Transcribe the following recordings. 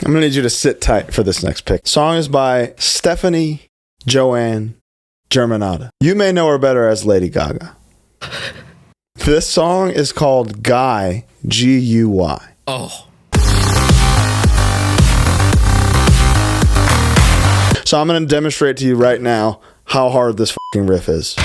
I'm going to need you to sit tight for this next pick. Song is by Stephanie Joanne Germanotta. You may know her better as Lady Gaga. This song is called Guy, G-U-Y. Oh. So I'm going to demonstrate to you right now how hard this fucking riff is.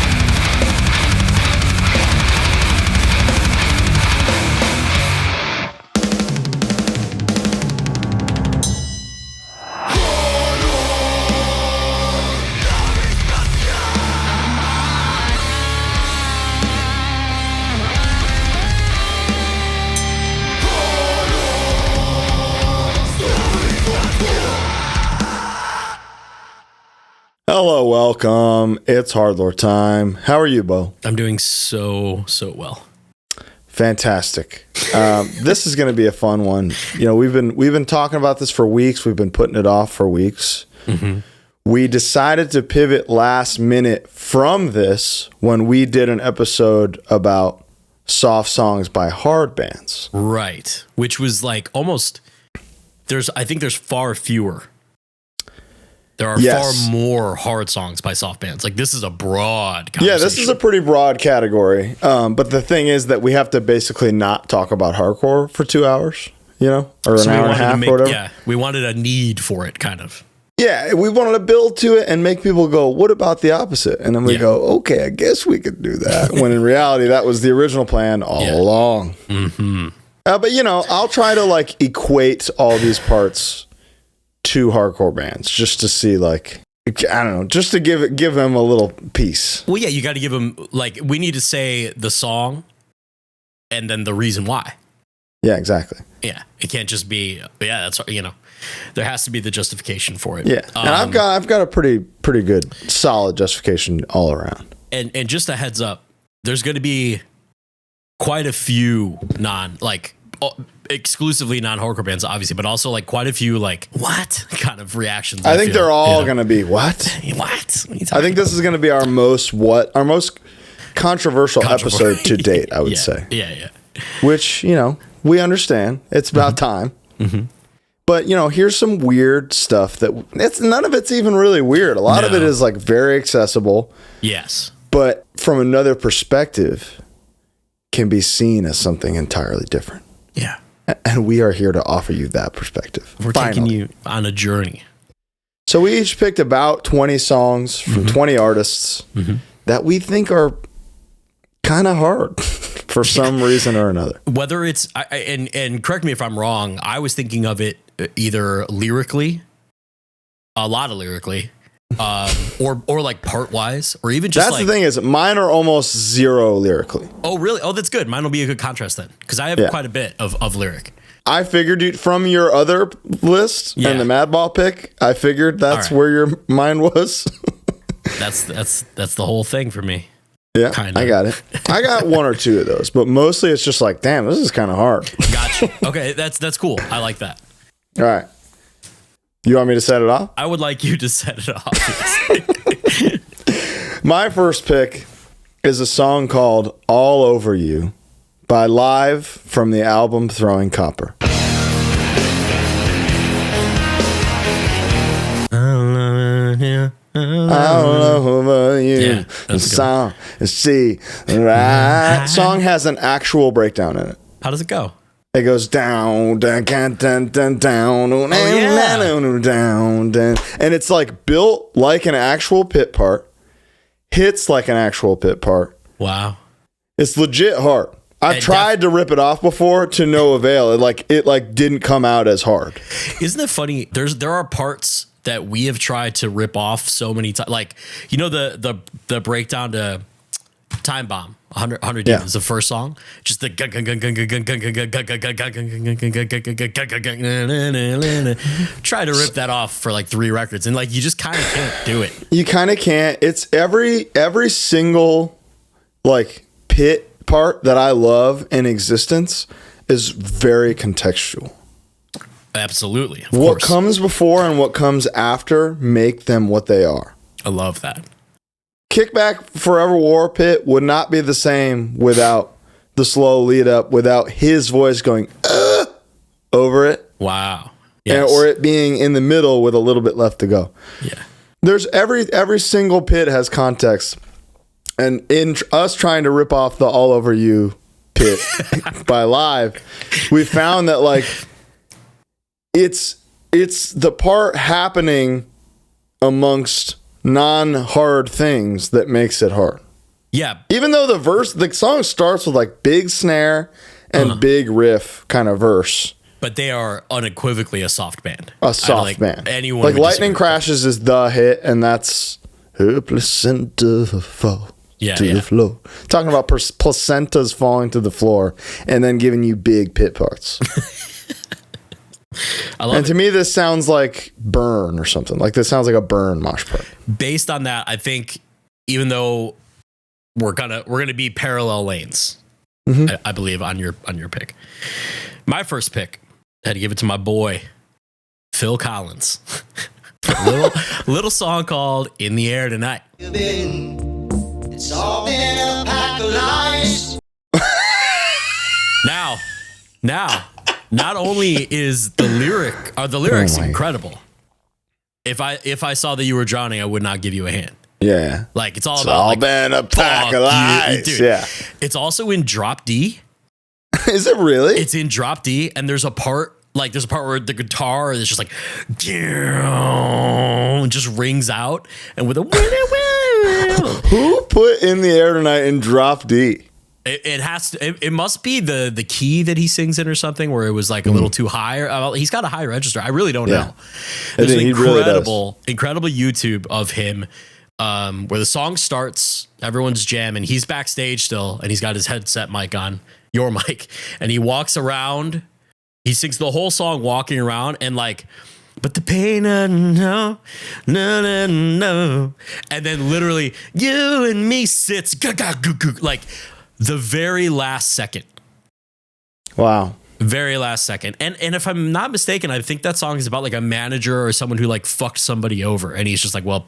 Hello, welcome. It's HardLore Time. How are you, Bo? I'm doing so well. Fantastic. This is going to be a fun one. You know, we've been talking about this for weeks. We've been putting it off for weeks. Mm-hmm. We decided to pivot last minute from this when we did an episode about soft songs by hard bands. Right. Which was like almost I think there's far fewer. There are far more hard songs by soft bands. Like, this is a broad conversation. Yeah, this is a pretty broad category. But the thing is that we have to basically not talk about hardcore for 2 hours, you know, or an hour and a half or whatever. Yeah, we wanted a need for it, kind of. Yeah, we wanted to build to it and make people go, what about the opposite? And then we go, okay, I guess we could do that. When in reality, that was the original plan all along. Mm-hmm. But, you know, I'll try to, like, equate all these parts to hardcore bands just to see, like, I don't know, just to give them a little piece. Well, yeah, you got to give them, like, we need to say the song and then the reason why. Yeah, exactly. Yeah, it can't just be, that's, you know, there has to be the justification for it. Yeah, and I've got a pretty good, solid justification all around. And just a heads up, there's going to be quite a few exclusively non-hardcore bands, obviously, but also like quite a few like what kind of reactions. I think they're all going to be what? What? I think this is going to be our most controversial episode to date, I would say. Yeah. Which, you know, we understand. It's about time. Mm-hmm. But, you know, here's some weird stuff none of it's even really weird. A lot of it is like very accessible. Yes. But from another perspective can be seen as something entirely different. Yeah. And we are here to offer you that perspective. We're taking you on a journey. So we each picked about 20 songs from 20 artists that we think are kind of hard for some reason or another. Whether it's, and correct me if I'm wrong, I was thinking of it either lyrically, a lot of lyrically, or like part wise, or even just the thing is, mine are almost zero lyrically. Oh, really? Oh, that's good. Mine will be a good contrast then, because I have quite a bit of lyric. I figured from your other list and the Madball pick, I figured that's where your mind was. that's the whole thing for me. Yeah, kinda. I got it. I got one or two of those, but mostly it's just like, damn, this is kind of hard. Gotcha. Okay, that's cool. I like that. All right. You want me to set it off? I would like you to set it off. My first pick is a song called All Over You by Live from the album Throwing Copper. All over you. Yeah, the song is see right. Song has an actual breakdown in it. How does it go? It goes down, down, down, down, down, down, down, and it's like built like an actual pit part, hits like an actual pit part. Wow, it's legit hard. I've tried to rip it off before to no avail. It didn't come out as hard. Isn't it funny? There are parts that we have tried to rip off so many times. Like, you know, the breakdown to Time Bomb. 100 Years is the first song. Just the try to rip that off for like 3 records, and like you just kind of can't do it. You kind of can't. It's every single like pit part that I love in existence is very contextual. Absolutely. What comes before and what comes after make them what they are. I love that. Kickback Forever War Pit would not be the same without the slow lead up, without his voice going over it. Wow. Yes. or it being in the middle with a little bit left to go. Yeah. There's every single pit has context, and in us trying to rip off the All Over You pit by Live, we found that like it's the part happening amongst non-hard things that makes it hard. Yeah. Even though the song starts with like big snare and big riff kind of verse. But they are unequivocally a soft band. A soft band. Anyone like Lightning Crashes is the hit, and that's her placenta fall to the floor. Talking about placentas falling to the floor and then giving you big pit parts. And to me, this sounds like Burn or something. Like this sounds like a Burn mosh part. Based on that, I think even though we're gonna be parallel lanes, I believe on your pick. My first pick, I had to give it to my boy Phil Collins. little song called "In the Air Tonight." It's all been a pack of lies. Now. Not only is the lyrics incredible. If I saw that you were drowning, I would not give you a hand. Yeah, like it's all like, been a pack of lies. Dude. Yeah, it's also in drop D. Is it really? It's in drop D, and there's a part where the guitar is just like, just rings out, and with a who put "In the Air Tonight" in drop D? It has to. It must be the key that he sings in or something, where it was like a little too high. He's got a high register. I really don't know. There's an incredible YouTube of him where the song starts. Everyone's jamming. He's backstage still, and he's got his headset mic on, your mic, and he walks around. He sings the whole song walking around, and like, but the pain, no, and then literally, you and me sits, gaga, goo, goo, like. The very last second. Wow. Very last second. And if I'm not mistaken, I think that song is about like a manager or someone who like fucked somebody over. And he's just like, well,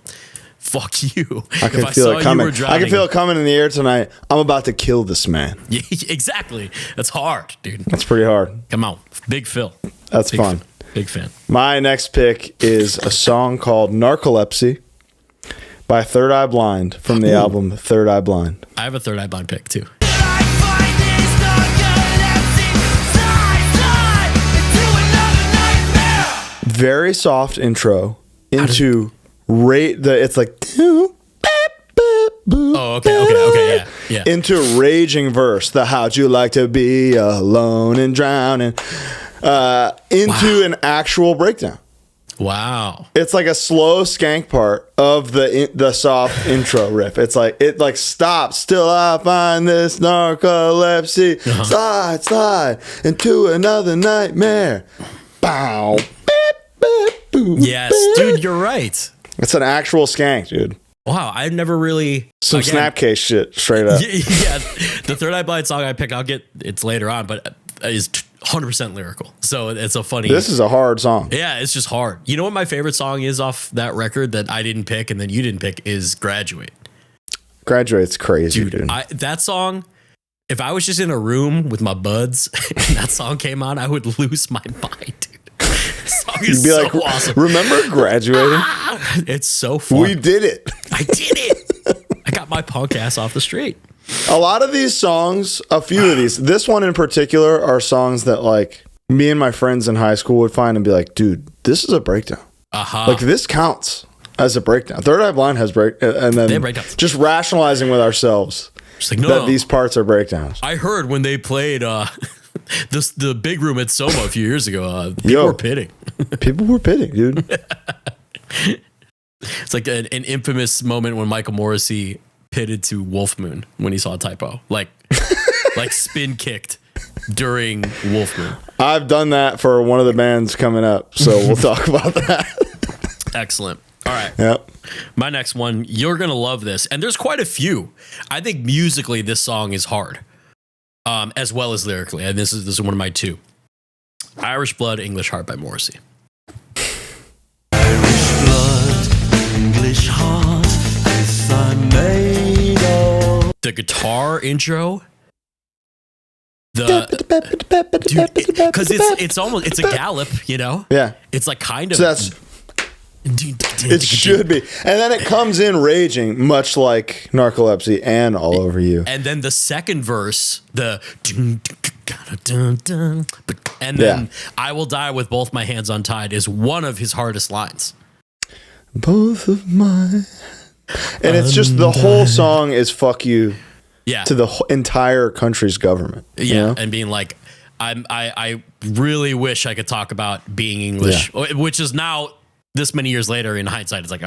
fuck you. I can feel it coming. I can feel it coming in the air tonight. I'm about to kill this man. Yeah, exactly. That's hard, dude. That's pretty hard. Come on. Big Phil. That's fun. Big fan. My next pick is a song called Narcolepsy by Third Eye Blind from the album Third Eye Blind. I have a Third Eye Blind pick too. Very soft intro into it's like okay, yeah. Into raging verse. The how'd you like to be alone and drowning into an actual breakdown. Wow. It's like a slow skank part of the soft intro riff. It's like it like stops. Still I find this narcolepsy. Slide into another nightmare. Bow. Yes, dude, you're right. It's an actual skank, dude. Wow, I never really some Snapcase shit straight up. Yeah, the Third Eye Blind song I pick, it's later on, but is 100% lyrical. So it's a funny. This is a hard song. Yeah, it's just hard. You know what my favorite song is off that record that I didn't pick and then you didn't pick is Graduate. Graduate's crazy, dude. That song. If I was just in a room with my buds and that song came on, I would lose my mind, dude. Song is so like, awesome. Remember Graduating? It's so fun. We did it. I did it. I got my punk ass off the street. A lot of these songs, a few of these, this one in particular are songs that like me and my friends in high school would find and be like, dude, this is a breakdown. Like this counts as a breakdown. Third Eye Blind has and then just rationalizing with ourselves like, that these parts are breakdowns. I heard when they played the big room at Soma a few years ago, people were pitting. People were pitting, dude. It's like an infamous moment when Michael Morrissey pitted to Wolf Moon when he saw a typo, like spin kicked during Wolf Moon. I've done that for one of the bands coming up, so we'll talk about that. Excellent. All right. Yep. My next one, you're gonna love this, and there's quite a few. I think musically this song is hard, as well as lyrically, and this is one of my two. Irish Blood, English Heart by Morrissey. Irish blood, English heart, this I made of. The guitar intro, because it's a gallop, you know? Yeah. It's like kind of. So that's. It should be. And then it comes in raging, much like Narcolepsy and All Over You. And then the second verse, and then I Will Die With Both My Hands Untied is one of his hardest lines. Both of my... And it's just the whole song is fuck you to the entire country's government. Yeah, you know? And being like, I really wish I could talk about being English, which is now... This many years later, in hindsight, it's like,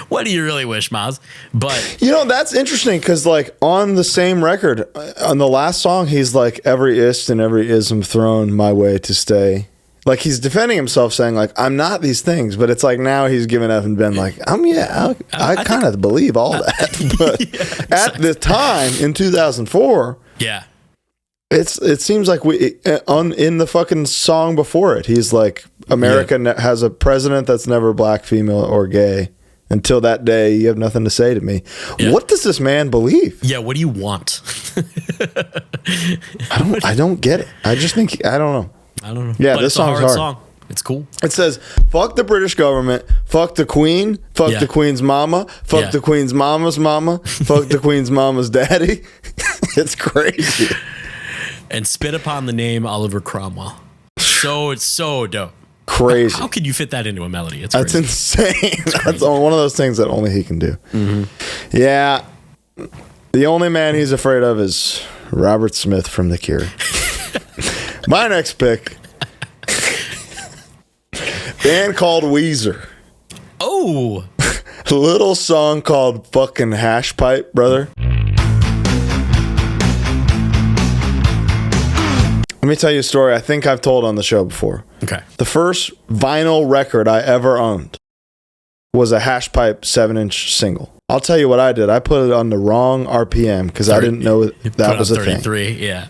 what do you really wish, Maz? But you know, that's interesting because, like, on the same record, on the last song, he's like, every ist and every ism thrown my way to stay. Like, he's defending himself, saying, like, I'm not these things. But it's like now he's given up and been like, I kind of believe all that. But at the time in 2004, it seems like in the fucking song before it, he's like, America has a president that's never black, female, or gay. Until that day, you have nothing to say to me. Yeah. What does this man believe? Yeah, what do you want? I don't get it. I just think I don't know. Yeah, but this song's hard. Song. It's cool. It says, fuck the British government, fuck the Queen, fuck the Queen's mama, fuck the Queen's mama's mama, fuck the Queen's mama's daddy. It's crazy. And spit upon the name Oliver Cromwell. So it's so dope. Crazy. How can you fit that into a melody? That's insane. That's one of those things that only he can do. Mm-hmm. Yeah. The only man he's afraid of is Robert Smith from The Cure. My next pick. Band called Weezer. Oh. A little song called fucking Hash Pipe, brother. Let me tell you a story I think I've told on the show before. Okay. The first vinyl record I ever owned was a Hash Pipe 7-inch single. I'll tell you what I did. I put it on the wrong RPM because I didn't know that was a 33, thing. Yeah.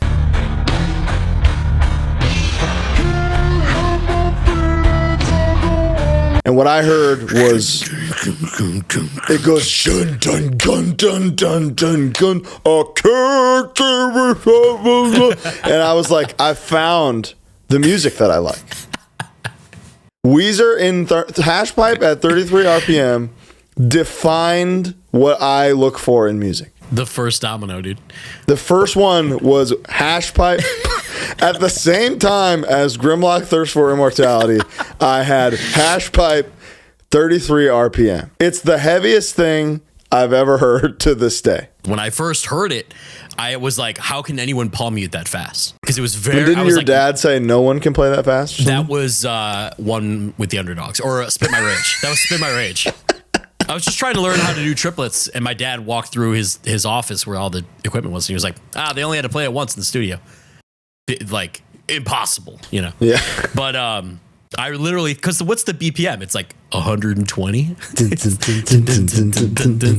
And what I heard was it goes shun dun gun dun dun dun gun. And I was like, I found the music that I like. Weezer in Hash Pipe at 33 RPM defined what I look for in music. The first domino, dude. The first one was Hash Pipe. At the same time as Grimlock Thirst for Immortality, I had Hash Pipe 33 RPM. It's the heaviest thing I've ever heard to this day. When I first heard it, I was like, how can anyone palm mute that fast? Because it was very... But didn't your dad say no one can play that fast? That was one with the Underdogs. Or Spit My Rage. That was Spit My Rage. I was just trying to learn how to do triplets, and my dad walked through his office where all the equipment was, and he was like, they only had to play it once in the studio. Like, impossible, you know? Yeah. But I literally, because what's the BPM? It's like 120. It's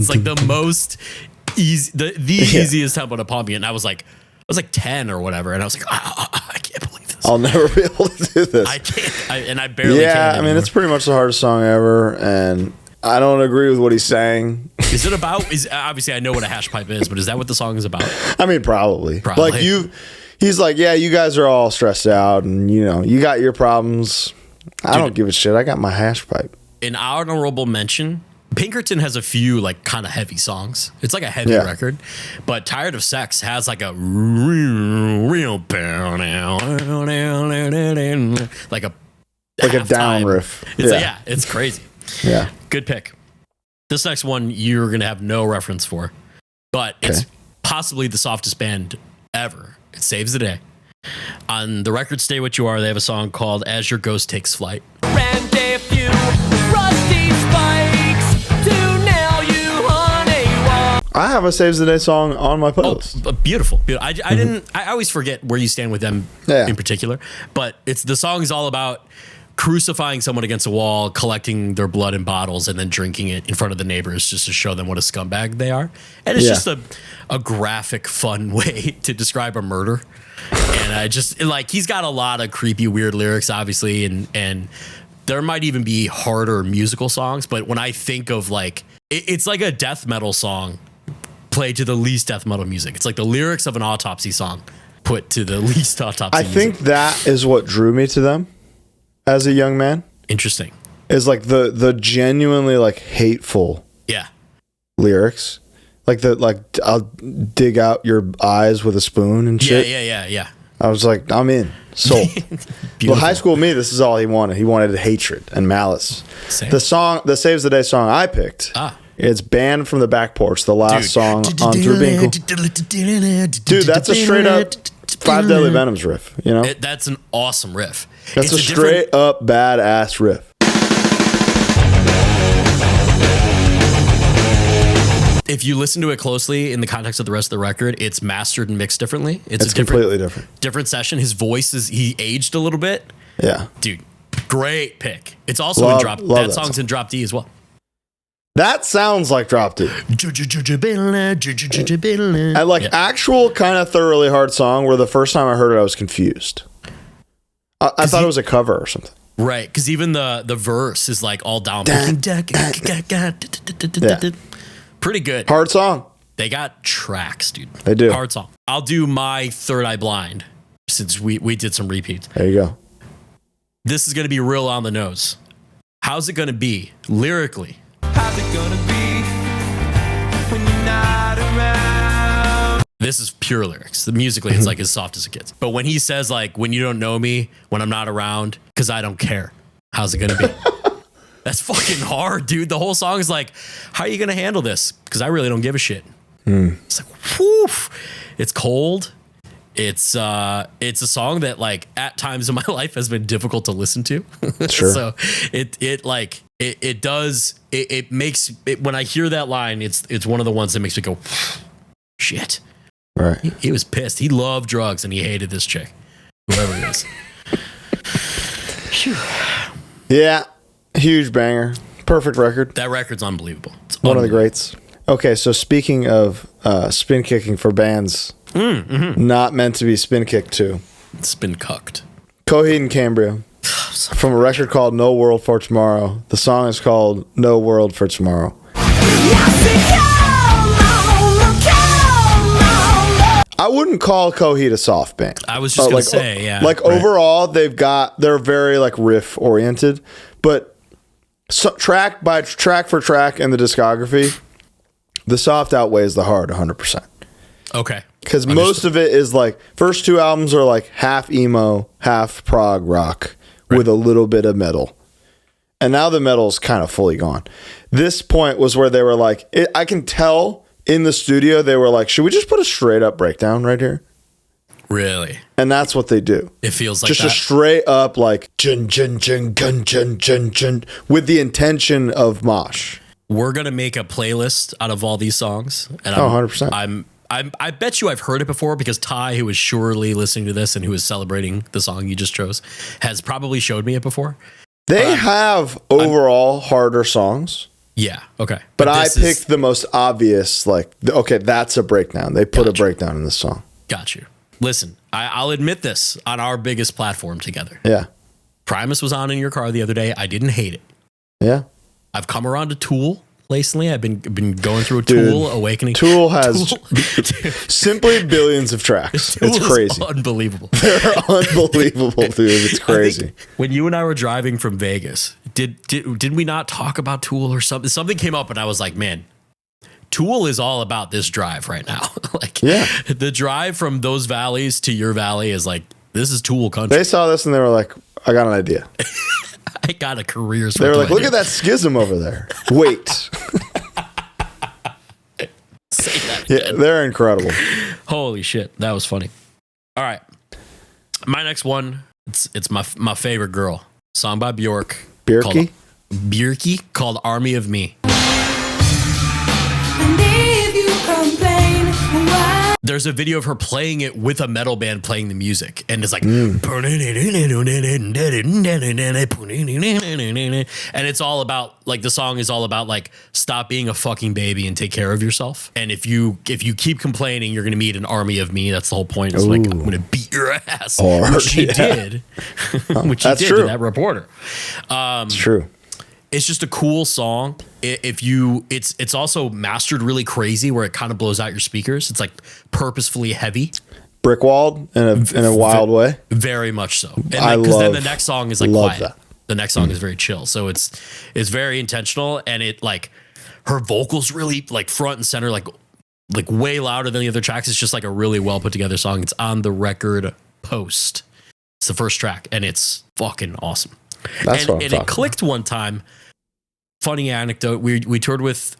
like the most easy, the easiest tempo to palm mute. And I was like 10 or whatever, and I was like, I can't believe this. I'll never be able to do this. I can't, and I barely can. Yeah, I mean, it's pretty much the hardest song ever, and I don't agree with what he's saying. Is it about? Obviously I know what a hash pipe is, but is that what the song is about? I mean, probably. Like he's like, yeah, you guys are all stressed out, and you know, you got your problems. I don't give a shit. I got my hash pipe. An honorable mention. Pinkerton has a few like kind of heavy songs. It's like a heavy record, but Tired of Sex has like a real like a down riff. It's it's crazy. Yeah. Good pick. This next one you're going to have no reference for, but it's possibly the softest band ever. It saves the day. On the record Stay What You Are, they have a song called As Your Ghost Takes Flight. And a few rusty spikes to nail you on a wall. I have a Saves the Day song on my playlist. Oh, beautiful. I always forget where you stand with them in particular, but the song is all about crucifying someone against a wall, collecting their blood in bottles, and then drinking it in front of the neighbors just to show them what a scumbag they are. And it's just a graphic, fun way to describe a murder. And I just, like, he's got a lot of creepy, weird lyrics, obviously, and there might even be harder musical songs, but when I think of, like, it's like a death metal song played to the least death metal music. It's like the lyrics of an Autopsy song put to the least autopsy. I think that is what drew me to them as a young man. Interesting. Is like the genuinely like hateful lyrics. Like I'll dig out your eyes with a spoon and shit. Yeah. I was like, I'm in. Sold. Well, high school me, this is all he wanted. He wanted hatred and malice. Same. The Saves the Day song I picked. It's Banned from the Back Porch, the last song on Through Being Cool. Dude, that's a straight up Five Deadly Venoms riff, you know? That's an awesome riff. That's a straight up badass riff. If you listen to it closely in the context of the rest of the record, it's mastered and mixed differently. It's completely different. Different session. His voice he aged a little bit. Yeah. Dude, great pick. It's also in Drop. That song's in Drop D as well. That sounds like Drop D. I like actual kind of thoroughly hard song where the first time I heard it, I was confused. I thought it was a cover or something. Right. Because even the verse is like all down. Pretty good. Hard song. They got tracks, dude. They do. Hard song. I'll do my Third Eye Blind since we did some repeats. There you go. This is going to be real on the nose. How's it going to be lyrically? How's it gonna be when you're not around? This is pure lyrics. The musically, it's like as soft as it gets. But when he says like, when you don't know me, when I'm not around, because I don't care. How's it going to be? That's fucking hard, dude. The whole song is like, how are you going to handle this? Because I really don't give a shit. It's like, whew. It's cold. It's a song that like at times in my life has been difficult to listen to. Sure. So it makes it, when I hear that line, it's one of the ones that makes me go, shit. Right. He was pissed. He loved drugs and he hated this chick, whoever it is. Yeah. Huge banger. Perfect record. That record's unbelievable. It's one of the greats. Okay, so speaking of spin kicking for bands not meant to be spin kicked to. It's been cucked. Coheed and Cambria from a record called No World for Tomorrow. The song is called No World for Tomorrow. I wouldn't call Coheed a soft band. I was just going to say, yeah. Like overall, they're very like riff oriented, but track by track for track in the discography, the soft outweighs the hard 100%. Okay. Because most of it is like, first two albums are like half emo, half prog rock with a little bit of metal. And now the metal's kind of fully gone. This point was where they were like, I can tell in the studio, they were like, should we just put a straight up breakdown right here? Really? And that's what they do. It feels like just that. A straight up like jun jun jun gun jun jun jun with the intention of mosh. We're gonna make a playlist out of all these songs, and 100%. I bet you I've heard it before because Ty, who is surely listening to this and who is celebrating the song you just chose, has probably showed me it before. They have overall harder songs. Yeah. Okay. But I picked the most obvious. Like, okay, that's a breakdown. They put a breakdown in this song. Got you. Listen, I'll admit this on our biggest platform together. Yeah. Primus was on in your car the other day. I didn't hate it. Yeah. I've come around to Tool recently. I've been going through a Tool awakening. Tool has simply billions of tracks. Tool it's crazy. Unbelievable. They're unbelievable, dude. It's crazy. When you and I were driving from Vegas, did we not talk about Tool or something? Something came up and I was like, man, Tool is all about this drive right now. Like, the drive from those valleys to your valley is like, this is Tool country. They saw this and they were like, I got an idea. I got a career. They were like, look at that schism over there. Wait. Say that again. Yeah, they're incredible. Holy shit. That was funny. All right. My next one, it's my favorite girl. Song by Bjork. Bjorky? Bjorky called Army of Me. And if you complain, why? There's a video of her playing it with a metal band playing the music. And it's like, and it's all about, like, the song is all about, like, stop being a fucking baby and take care of yourself. And if you keep complaining, you're going to meet an army of me. That's the whole point. It's like, I'm going to beat your ass. Which she did. Which she did to that reporter. It's true. It's just a cool song. It's also mastered really crazy where it kind of blows out your speakers. It's like purposefully heavy. brick walled in a wild way. Very much so. And because then the next song is like quiet. That. The next song is very chill. So it's very intentional, and it like her vocals really like front and center, like way louder than the other tracks. It's just like a really well put together song. It's on the record Post. It's the first track, and it's fucking awesome. That's what I'm and talking it clicked about. one time. Funny anecdote. We toured with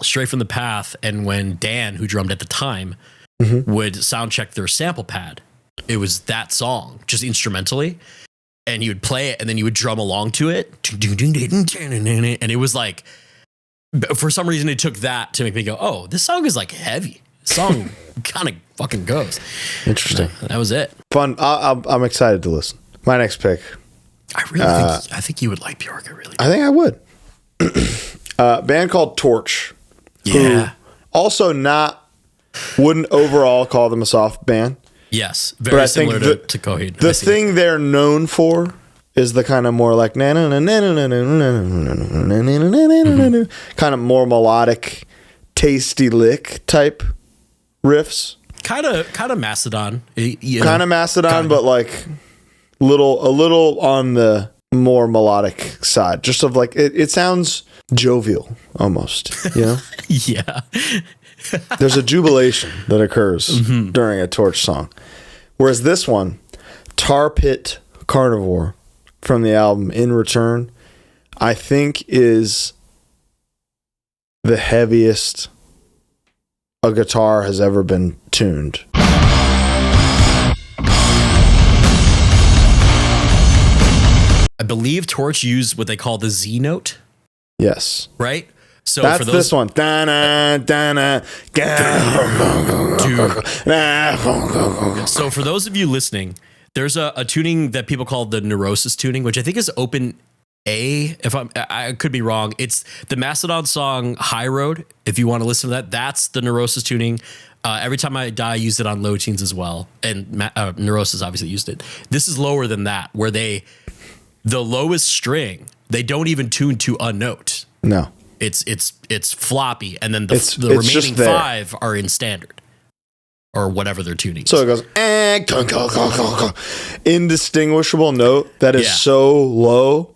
Stray from the Path, and when Dan, who drummed at the time, would sound check their sample pad, it was that song just instrumentally, and he would play it, and then you would drum along to it, and it was like, for some reason it took that to make me go, oh, this song is like heavy. This song kind of fucking goes. Interesting. That was it. Fun. I'm excited to listen. My next pick. I think you would like Bjork. I think I would. Band called Torche. Yeah. Who also wouldn't overall call them a soft band. Yes. Very similar to Coheed. The thing they're known for is the kind of more like kind of more melodic, tasty lick type riffs. Kind of Mastodon. Kind of Mastodon, but like a little on the more melodic side. Just of like it sounds jovial almost, you know? Yeah. There's a jubilation that occurs during a Torch song. Whereas this one, Tarpit Carnivore from the album In Return, I think is the heaviest a guitar has ever been tuned. I believe Torch used what they call the Z note. Yes. Right? So that's for those, this one. So for those of you listening, there's a tuning that people call the Neurosis tuning, which I think is open A. If I could be wrong. It's the Mastodon song High Road. If you want to listen to that, that's the Neurosis tuning. Every Time I Die, I used it on Low Teens as well. And Neurosis obviously used it. This is lower than that, where the lowest string, they don't even tune to a note. No. It's floppy, and then the remaining 5 are in standard or whatever they're tuning. So it goes indistinguishable note that is so low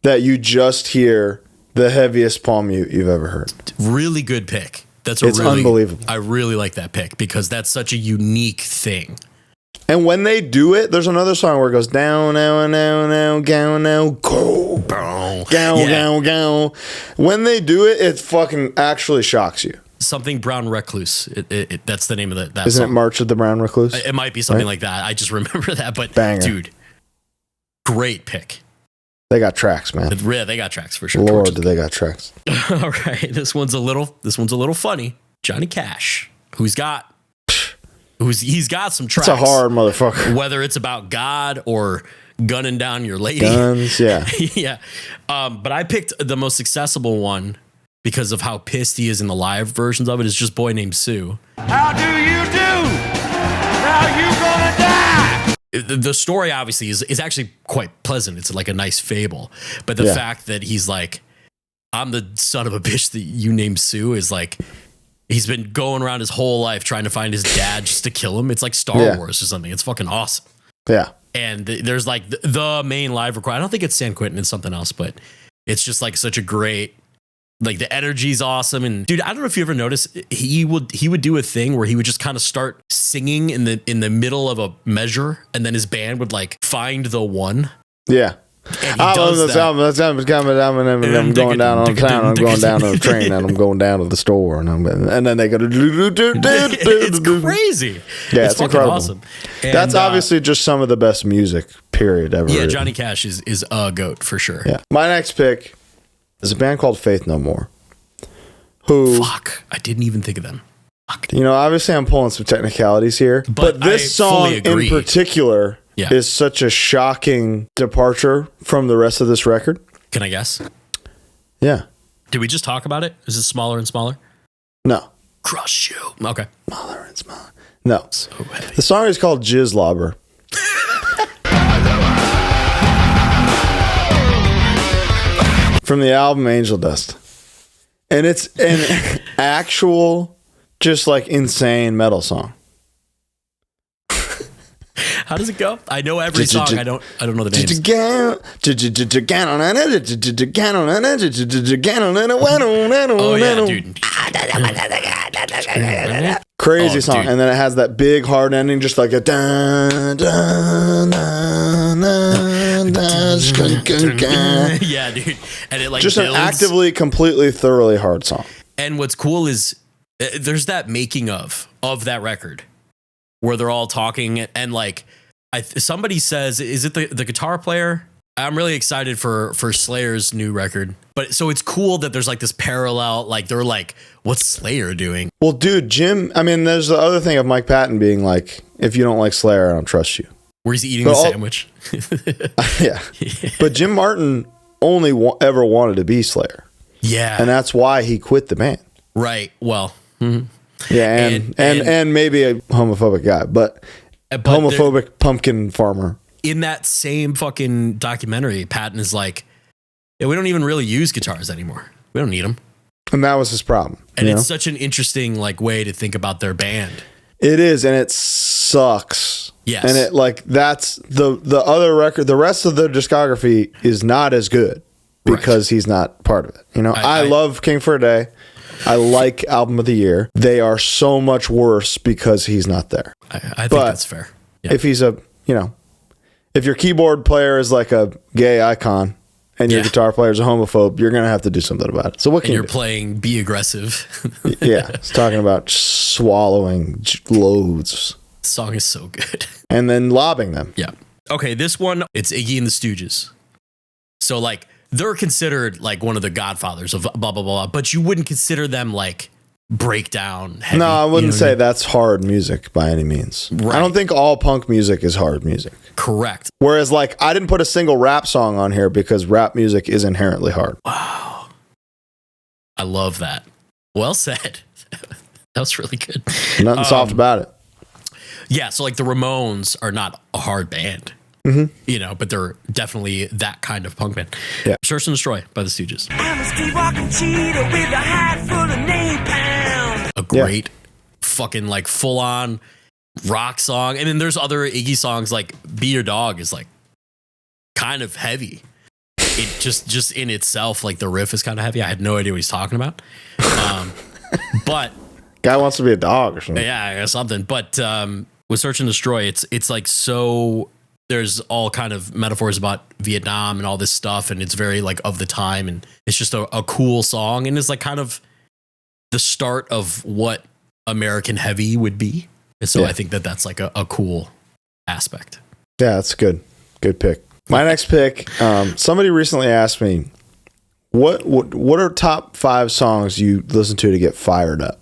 that you just hear the heaviest palm mute you've ever heard. Really good pick. It's unbelievable. I really like that pick because that's such a unique thing. And when they do it, there's another song where it goes down, now, go, go. When they do it, it fucking actually shocks you. Something Brown Recluse. That's the name of that Isn't song. it March of the Brown Recluse? It might be something like that. I just remember that. But Banger. Dude, great pick. They got tracks, man. Yeah, they got tracks for sure. Lord, do they got tracks. All right, this one's a little funny. Johnny Cash, he's got some tracks. It's a hard motherfucker. Whether it's about God or gunning down your lady. Guns, yeah. Yeah. But I picked the most accessible one because of how pissed he is in the live versions of it. It's just Boy Named Sue. How do you do? Now you gonna die? The story obviously is actually quite pleasant. It's like a nice fable. But the fact that he's like, I'm the son of a bitch that you named Sue is like, he's been going around his whole life trying to find his dad just to kill him. It's like Star Wars or something. It's fucking awesome. Yeah. And there's like the main live recording. I don't think it's San Quentin. It's something else, but it's just like such a great, like the energy's awesome. And dude, I don't know if you ever noticed, he would do a thing where he would just kind of start singing in the middle of a measure, and then his band would like find the one. Yeah. And he does that. I'm going down on town. I'm going down on the train, and I'm going down to the store, and then they go. It's crazy. Yeah, it's it's incredible. Awesome. And, that's obviously just some of the best music. Period. Ever. Yeah, written. Johnny Cash is a goat for sure. Yeah. My next pick is a band called Faith No More. Who? Fuck, I didn't even think of them. Fuck. You know, obviously I'm pulling some technicalities here, but this song in particular. Yeah. Is such a shocking departure from the rest of this record. Can I guess? Yeah. Did we just talk about it? Is it smaller and smaller? No. Crush You. Okay. Smaller and smaller. No. So heavy. The song is called Jizzlobber. From the album Angel Dust. And it's an actual, just like insane metal song. How does it go? I know every song. I don't know the names. Oh yeah, dude. Crazy song, dude. And then it has that big hard ending, just like a yeah, dude. And it like just builds. An actively, completely, thoroughly hard song. And what's cool is there's that making of that record where they're all talking and like somebody says, is it the guitar player? I'm really excited for Slayer's new record. But so it's cool that there's like this parallel, like they're like, what's Slayer doing? Well, dude, Jim, I mean, there's the other thing of Mike Patton being like, if you don't like Slayer, I don't trust you. Where he's eating the sandwich. Yeah. But Jim Martin only ever wanted to be Slayer. Yeah. And that's why he quit the band. Right. Well. Mm-hmm. Yeah. And maybe a homophobic guy, but homophobic pumpkin farmer. In that same fucking documentary, Patton is like, yeah, we don't even really use guitars anymore. We don't need them. And that was his problem. And it's such an interesting like way to think about their band. It is, and it sucks. Yes. And it like that's the other record, the rest of the discography is not as good because he's not part of it. You know, I love King for a Day. I like Album of the Year. They are so much worse because he's not there. I think that's fair. Yeah. If he's if your keyboard player is like a gay icon and your guitar player is a homophobe, you're going to have to do something about it. So what can you do? Playing Be Aggressive. Yeah. It's talking about swallowing loads. The song is so good. And then lobbing them. Yeah. Okay. This one, it's Iggy and the Stooges. So like they're considered like one of the godfathers of blah, blah, blah, but you wouldn't consider them like breakdown heavy. No, I wouldn't say that's hard music by any means. Right. I don't think all punk music is hard music. Correct. Whereas like I didn't put a single rap song on here because rap music is inherently hard. Wow. I love that. Well said. That was really good. Nothing soft about it. Yeah, so like the Ramones are not a hard band. Mm-hmm. But they're definitely that kind of punk band. Yeah. Search and Destroy by the Stooges. I'm a streetwalking cheetah with a hat full of napalm. A great fucking like full on rock song. And then there's other Iggy songs like Be Your Dog is like kind of heavy. It just in itself, like the riff is kind of heavy. I had no idea what he's talking about. But guy wants to be a dog or something. Yeah, something. But with Search and Destroy, it's like so there's all kind of metaphors about Vietnam and all this stuff, and it's very like of the time, and it's just a cool song, and it's like kind of the start of what American heavy would be. And so I think that's like a cool aspect. Yeah, that's good. Good pick. My next pick, somebody recently asked me, what are top 5 songs you listen to get fired up?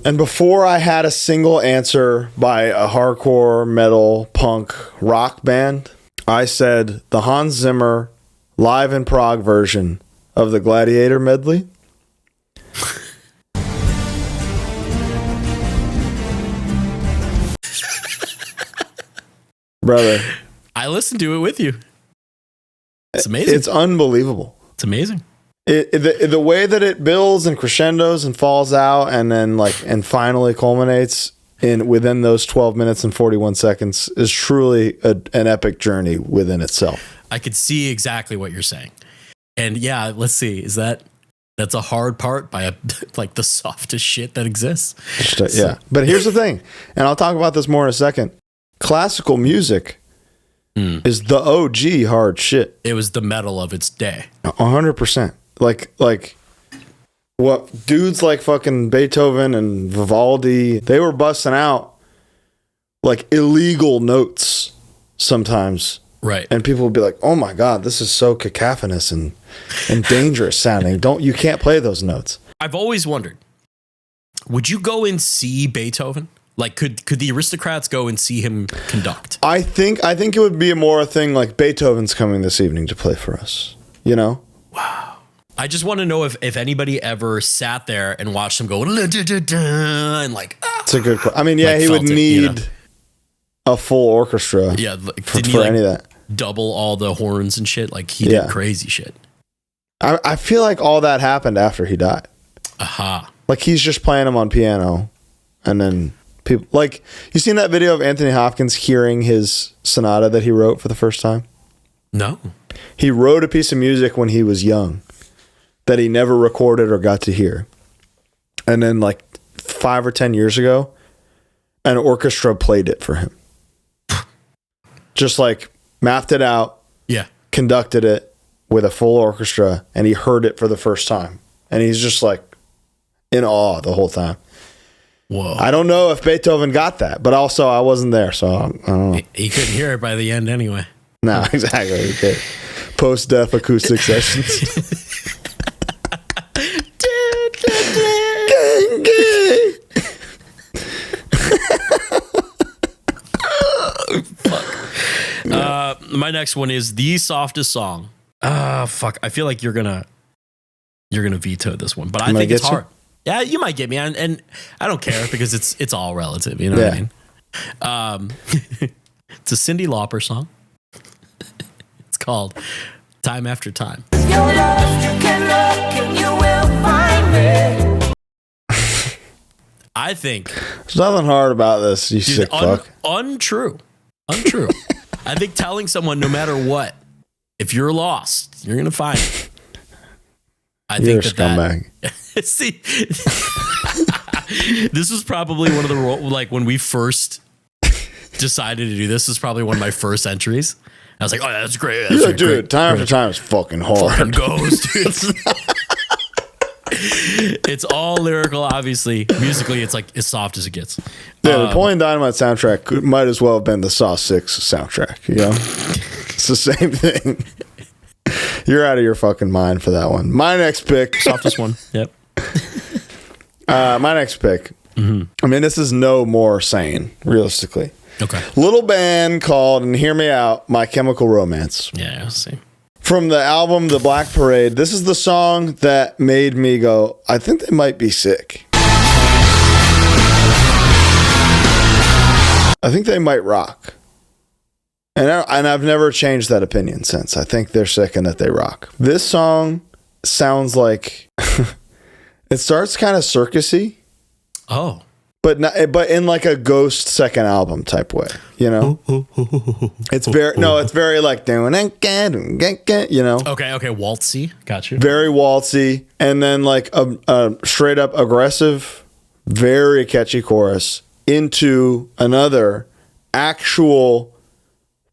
And before I had a single answer by a hardcore, metal, punk, rock band, I said the Hans Zimmer live in Prague version of the Gladiator medley. Brother. I listened to it with you. It's amazing. It's unbelievable. It's amazing. The way that it builds and crescendos and falls out and then and finally culminates within those 12 minutes and 41 seconds is truly an epic journey within itself. I could see exactly what you're saying. And yeah, let's see. That's a hard part by like the softest shit that exists. Yeah. But here's the thing, and I'll talk about this more in a second. Classical music is the OG hard shit. It was the metal of its day. 100%. Like what dudes like fucking Beethoven and Vivaldi, they were busting out like illegal notes sometimes. Right. And people would be like, "Oh my God, this is so cacophonous and dangerous sounding. You can't play those notes." I've always wondered, would you go and see Beethoven? Like, could the aristocrats go and see him conduct? I think it would be more a thing like Beethoven's coming this evening to play for us. You know? Wow. I just want to know if anybody ever sat there and watched him go and like. It's a good question. I mean, yeah, he would need a full orchestra. Yeah, for any of that. Double all the horns and shit. Like he did crazy shit. I feel like all that happened after he died. Aha. Like he's just playing them on piano, and then People like, you seen that video of Anthony Hopkins hearing his sonata that he wrote for the first time? No. He wrote a piece of music when he was young that he never recorded or got to hear. And then like 5 or 10 years ago, an orchestra played it for him. Just like mapped it out. Yeah. Conducted it with a full orchestra, and he heard it for the first time. And he's just like in awe the whole time. Whoa. I don't know if Beethoven got that, but also I wasn't there, so I don't know. He couldn't hear it by the end anyway. No, exactly. Okay. Post-death acoustic sessions. Gang, gang. My next one is the softest song. Fuck. I feel like you're gonna veto this one, but I think it's hard. Yeah, you might get me, and I don't care because it's all relative. You know what I mean? It's a Cyndi Lauper song. It's called "Time After Time." You're lost, you can look and you will find me. I think There's nothing hard about this, you sick fuck. Untrue. I think telling someone no matter what, if you're lost, you're gonna find it. You're a scumbag. See, this was probably one of the like when we first decided to do this. Is probably one of my first entries. I was like, "Oh, that's great." You're like, dude, Time After Time is fucking hard. Fucking goes, dude. It's all lyrical, obviously. Musically, it's like as soft as it gets. Yeah, the Napoleon Dynamite soundtrack might as well have been the Saw 6 soundtrack. You know, it's the same thing. You're out of your fucking mind for that one. My next pick, Softest one. Yep. My next pick. Mm-hmm. I mean, this is no more sane, realistically. Okay. Little band called, and hear me out, My Chemical Romance. Yeah, see. From the album The Black Parade, this is the song that made me go, I think they might be sick. I think they might rock. And I've never changed that opinion since. I think they're sick and that they rock. This song sounds like it starts kind of circusy. Oh. But in like a Ghost second album type way, you know? It's very like, you know? Okay, waltzy. Got you. Very waltzy. And then like a straight up aggressive, very catchy chorus into another actual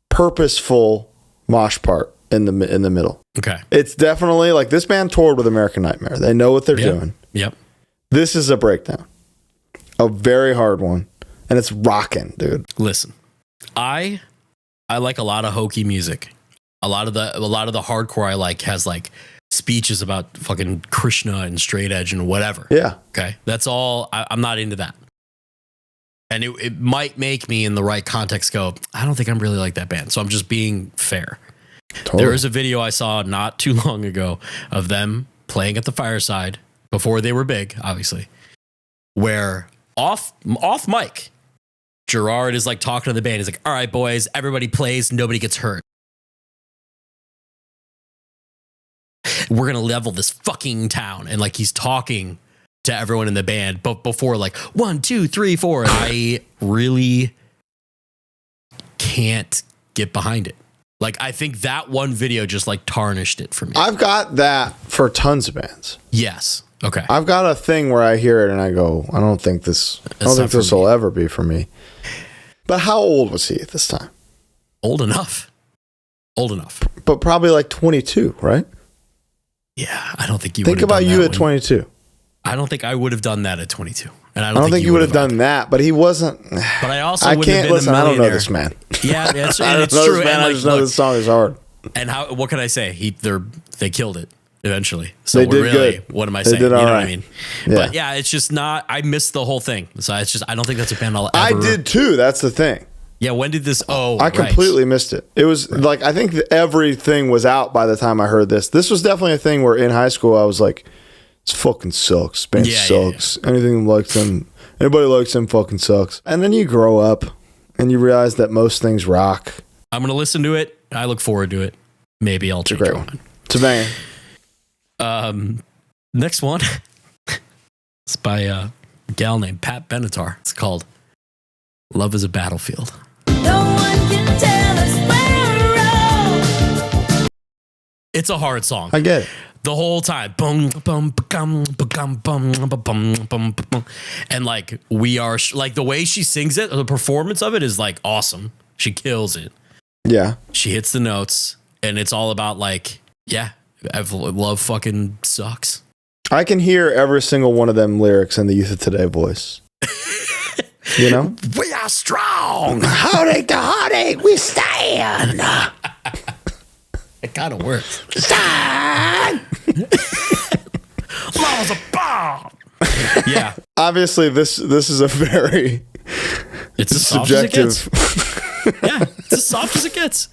purposeful mosh part in the middle. Okay. It's definitely like this band toured with American Nightmare. They know what they're doing. Yep. This is a breakdown. A very hard one, and it's rocking, dude. Listen, I like a lot of hokey music. A lot of the hardcore I like has like speeches about fucking Krishna and straight edge and whatever. Yeah. Okay. That's all. I'm not into that. And it might make me in the right context go, I don't think I'm really like that band. So I'm just being fair. Totally. There was a video I saw not too long ago of them playing at the fireside before they were big, obviously, where off mic, Gerard is like talking to the band. He's like, all right, boys, everybody plays. Nobody gets hurt. We're going to level this fucking town. And like he's talking to everyone in the band, but before like 1, 2, 3, 4, and I really can't get behind it. Like, I think that one video just like tarnished it for me. I've got that for tons of bands. Yes. Okay. I've got a thing where I hear it and I go, I don't think this will ever be for me. But how old was he at this time? Old enough. But probably like 22, right? Yeah, I don't think you think about you at 22. I don't think I would have done that at 22. And I don't think you would have done that, but he wasn't. But I also wouldn't have been listen, a millionaire. I don't know this man. Yeah, it's I don't know true. This man, I just know this song is hard. And what can I say? They killed it eventually. So they did really, good. What am I they saying? Did all you know right. what I mean? Yeah. But yeah, it's just not. I missed the whole thing. So it's just I don't think that's a band I'll ever. I did too. That's the thing. Yeah, when did this? Oh, I completely missed it. It was like I think everything was out by the time I heard this. This was definitely a thing where in high school I was like, "This fucking sucks. Band sucks. Yeah. Anything likes them, anybody likes them fucking sucks." And then you grow up and you realize that most things rock. I'm gonna listen to it. I look forward to it. Maybe I'll change my mind. It's a banger. Next one. It's by a gal named Pat Benatar. It's called Love is a battlefield. No one can tell us where we're wrong. It's a hard song. I get it. The whole time. Bum, bum, ba-gum, ba-gum, bum, ba-bum, bum, ba-bum. And like like the way she sings it, the performance of it is like awesome. She kills it. Yeah. She hits the notes and it's all about like, yeah, love fucking sucks. I can hear every single one of them lyrics in the Youth of Today voice. You know? We are strong. Heartache to heartache, we stand. It kind of works. Stand. Law's a bomb. Yeah. Obviously, this is a very It's as subjective. soft as it gets. Yeah, it's as soft as it gets.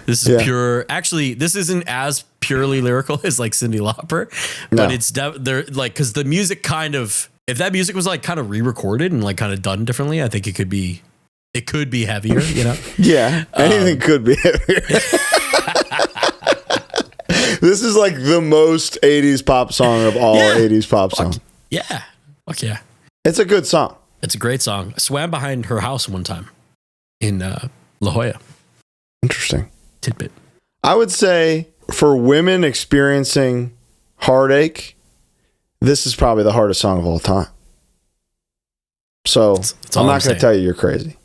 This is pure. Actually, this isn't as purely lyrical as like Cyndi Lauper, but it's they're like because the music kind of if that music was like kind of re-recorded and like kind of done differently, I think it could be heavier. You know? Yeah, anything could be heavier. This is like the most 80s pop song of all 80s pop songs. Yeah. Fuck yeah. It's a good song. It's a great song. I swam behind her house one time in La Jolla. Interesting. Tidbit. I would say for women experiencing heartache, this is probably the hardest song of all time. So That's all I'm I'm not going saying. to tell you you're crazy.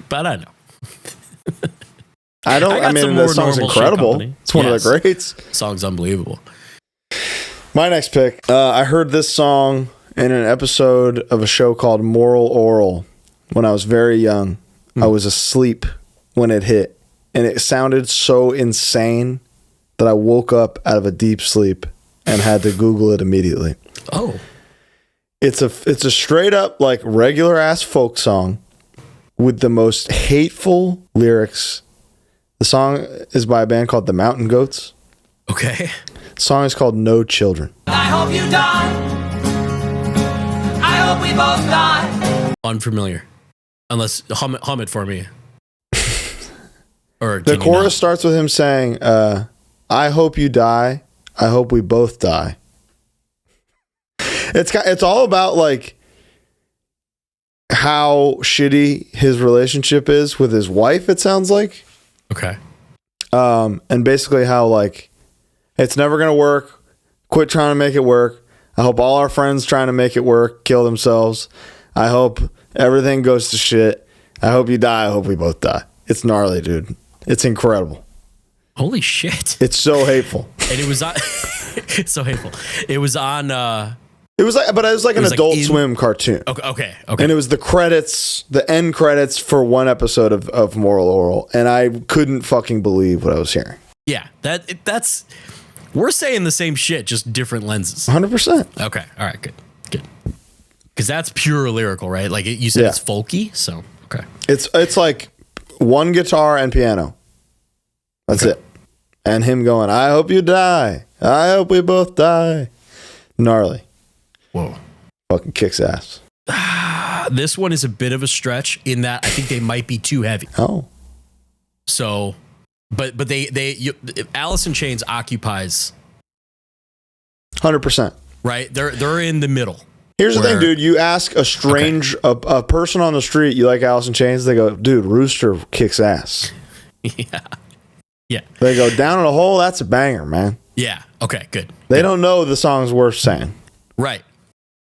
But I know. I got mean, some the more song's normal shit incredible. company. It's one Yes. of the greats. Song's unbelievable. My next pick, I heard this song in an episode of a show called Moral Oral when I was very young. I was asleep when it hit, and it sounded so insane that I woke up out of a deep sleep and had to Google it immediately. Oh. It's a straight up like regular ass folk song with the most hateful lyrics. The song is by a band called the Mountain Goats. Okay. The song is called No Children. I hope you die. I hope we both die. Unfamiliar. Unless hum it for me. Or The can you chorus not? starts with him saying, I hope you die. I hope we both die. It's all about like how shitty his relationship is with his wife, it sounds like. Okay. And basically how like it's never gonna work. Quit trying to make it work. I hope all our friends trying to make it work kill themselves. I hope everything goes to shit. I hope you die. I hope we both die. It's gnarly, dude. It's incredible. Holy shit. It's so hateful. And it was on it's so hateful. It was on It was like an was like Adult in- Swim cartoon. okay. And it was the credits, the end credits for one episode of Moral Oral. And I couldn't fucking believe what I was hearing. Yeah, that's we're saying the same shit, just different lenses. 100%. Okay, all right, good. Because that's pure lyrical, right? Like you said, Yeah. it's folky, so okay. It's like one guitar and piano. That's it. And him going, I hope you die. I hope we both die. Gnarly. Whoa. Fucking kicks ass. This one is a bit of a stretch in that I think they might be too heavy. Oh. So, but Alice in Chains occupies 100%. right. They're in the middle. Here's the thing, Where- dude. You ask a strange, a person on the street, you like Alice in Chains? They go, dude, Rooster kicks ass. Yeah. They go, down in a hole, that's a banger, man. Yeah. Okay. Good. They don't know the song's worth saying. Right.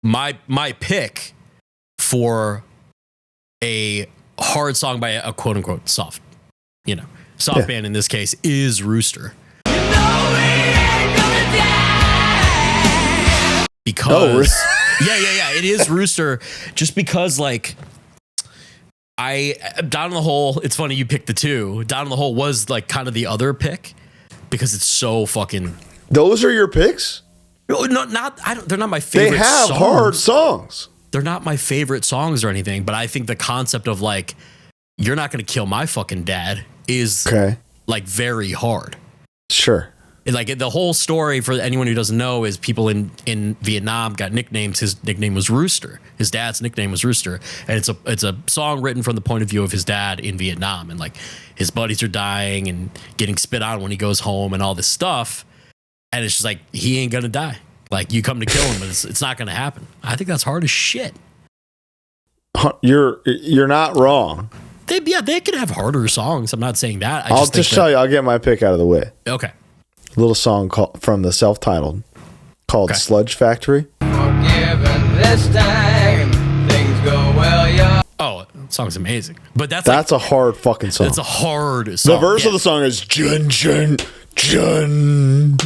My pick for a hard song by a quote unquote soft band in this case is Rooster. Because yeah, it is Rooster. Just because like Down in the Hole, it's funny you picked the two. Down in the Hole was like kind of the other pick because it's so fucking. Those are your picks? They're not my favorite. They have songs. hard songs. They're not my favorite songs or anything, but I think the concept of like, you're not going to kill my fucking dad is like very hard. Sure. Like the whole story for anyone who doesn't know is people in Vietnam got nicknames. His nickname was Rooster. His dad's nickname was Rooster. And it's a song written from the point of view of his dad in Vietnam. And like his buddies are dying and getting spit on when he goes home and all this stuff. And it's just like, he ain't going to die. Like you come to kill him, but it's not going to happen. I think that's hard as shit. You're not wrong. They could have harder songs. I'm not saying that. I'll just tell you. I'll get my pick out of the way. Okay. A little song from the self-titled called "Sludge Factory." Forgiven this time, things go well, yeah. Oh, the song's amazing. But that's a hard fuking song. It's a hard song. The verse of the song is Jun Jun Jun.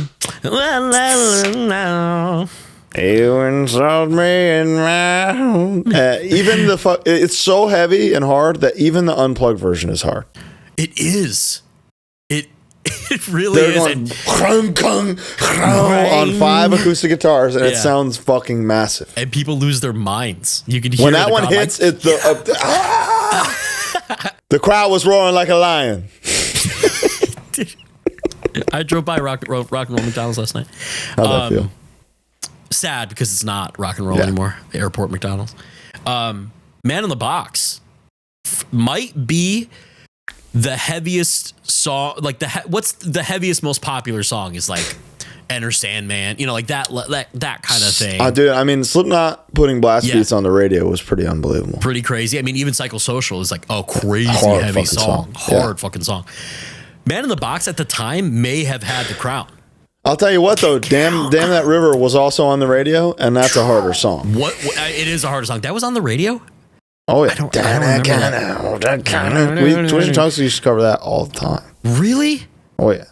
You insult me and even it's so heavy and hard that even the unplugged version is hard. It is. It really is. Going, on 5 acoustic guitars, and it sounds fucking massive. And people lose their minds. You can hear when that one hits. It's the crowd was roaring like a lion. I drove by Rock and Roll McDonald's last night. How'd that feel? Sad because it's not Rock and Roll anymore. The airport McDonald's. Man in the Box might be the heaviest song. Like what's the heaviest, most popular song is like Enter Sandman. You know, like that kind of thing. Dude, I mean, Slipknot putting blast beats on the radio was pretty unbelievable. Pretty crazy. I mean, even Psychosocial is like a crazy hard heavy song. Hard fucking song. Man in the Box at the time may have had the crown. I'll tell you what though, damn that river was also on the radio, and that's a harder song. What it is a harder song. That was on the radio? Oh yeah. I don't remember that. Twitching Tongues used to cover that all the time. Really? Oh yeah.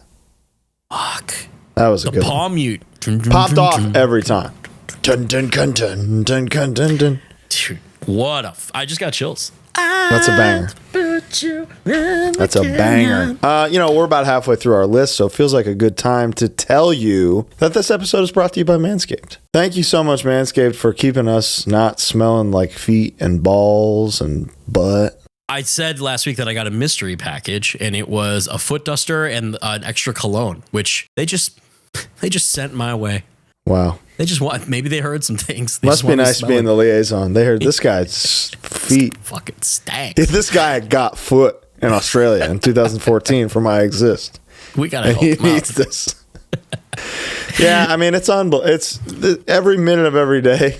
Fuck. That was a good palm one. mute. Popped off every time. Dun, dun, dun, dun, dun, dun, dun, dun. Dude, I just got chills. That's a banger. That's a banger. We're about halfway through our list, so it feels like a good time to tell you that this episode is brought to you by Manscaped. Thank you so much, Manscaped, for keeping us not smelling like feet and balls and butt. I said last week that I got a mystery package, and it was a foot duster and an extra cologne, which they just sent my way. Wow. They just want, maybe they heard some things. Must be nice being the liaison. They heard this guy's feet fucking stank. This guy got foot in Australia in 2014 from I Exist. We gotta help he him needs this. Yeah, I mean, it's unbelievable. It's every minute of every day,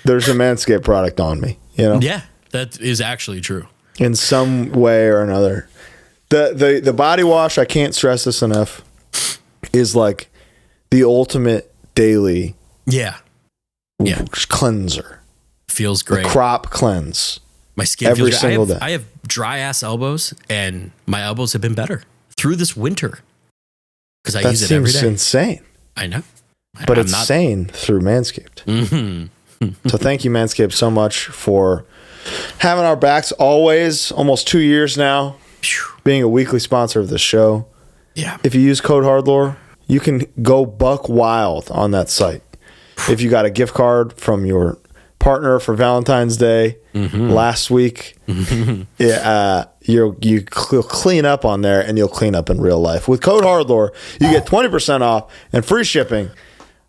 there's a Manscaped product on me, you know? Yeah, that is actually true. In some way or another. The body wash, I can't stress this enough, is like the ultimate daily cleanser. Feels great. The crop cleanse. My skin every feels single day. I have dry ass elbows, and my elbows have been better through this winter because I use it every day. That seems insane. I know, but it's sane through Manscaped. Mm-hmm. So thank you, Manscaped, so much for having our backs always. Almost 2 years now, being a weekly sponsor of the show. Yeah. If you use code HardLore, you can go buck wild on that site. If you got a gift card from your partner for Valentine's Day last week, you clean up on there, and you'll clean up in real life. With code HardLore, you get 20% off and free shipping.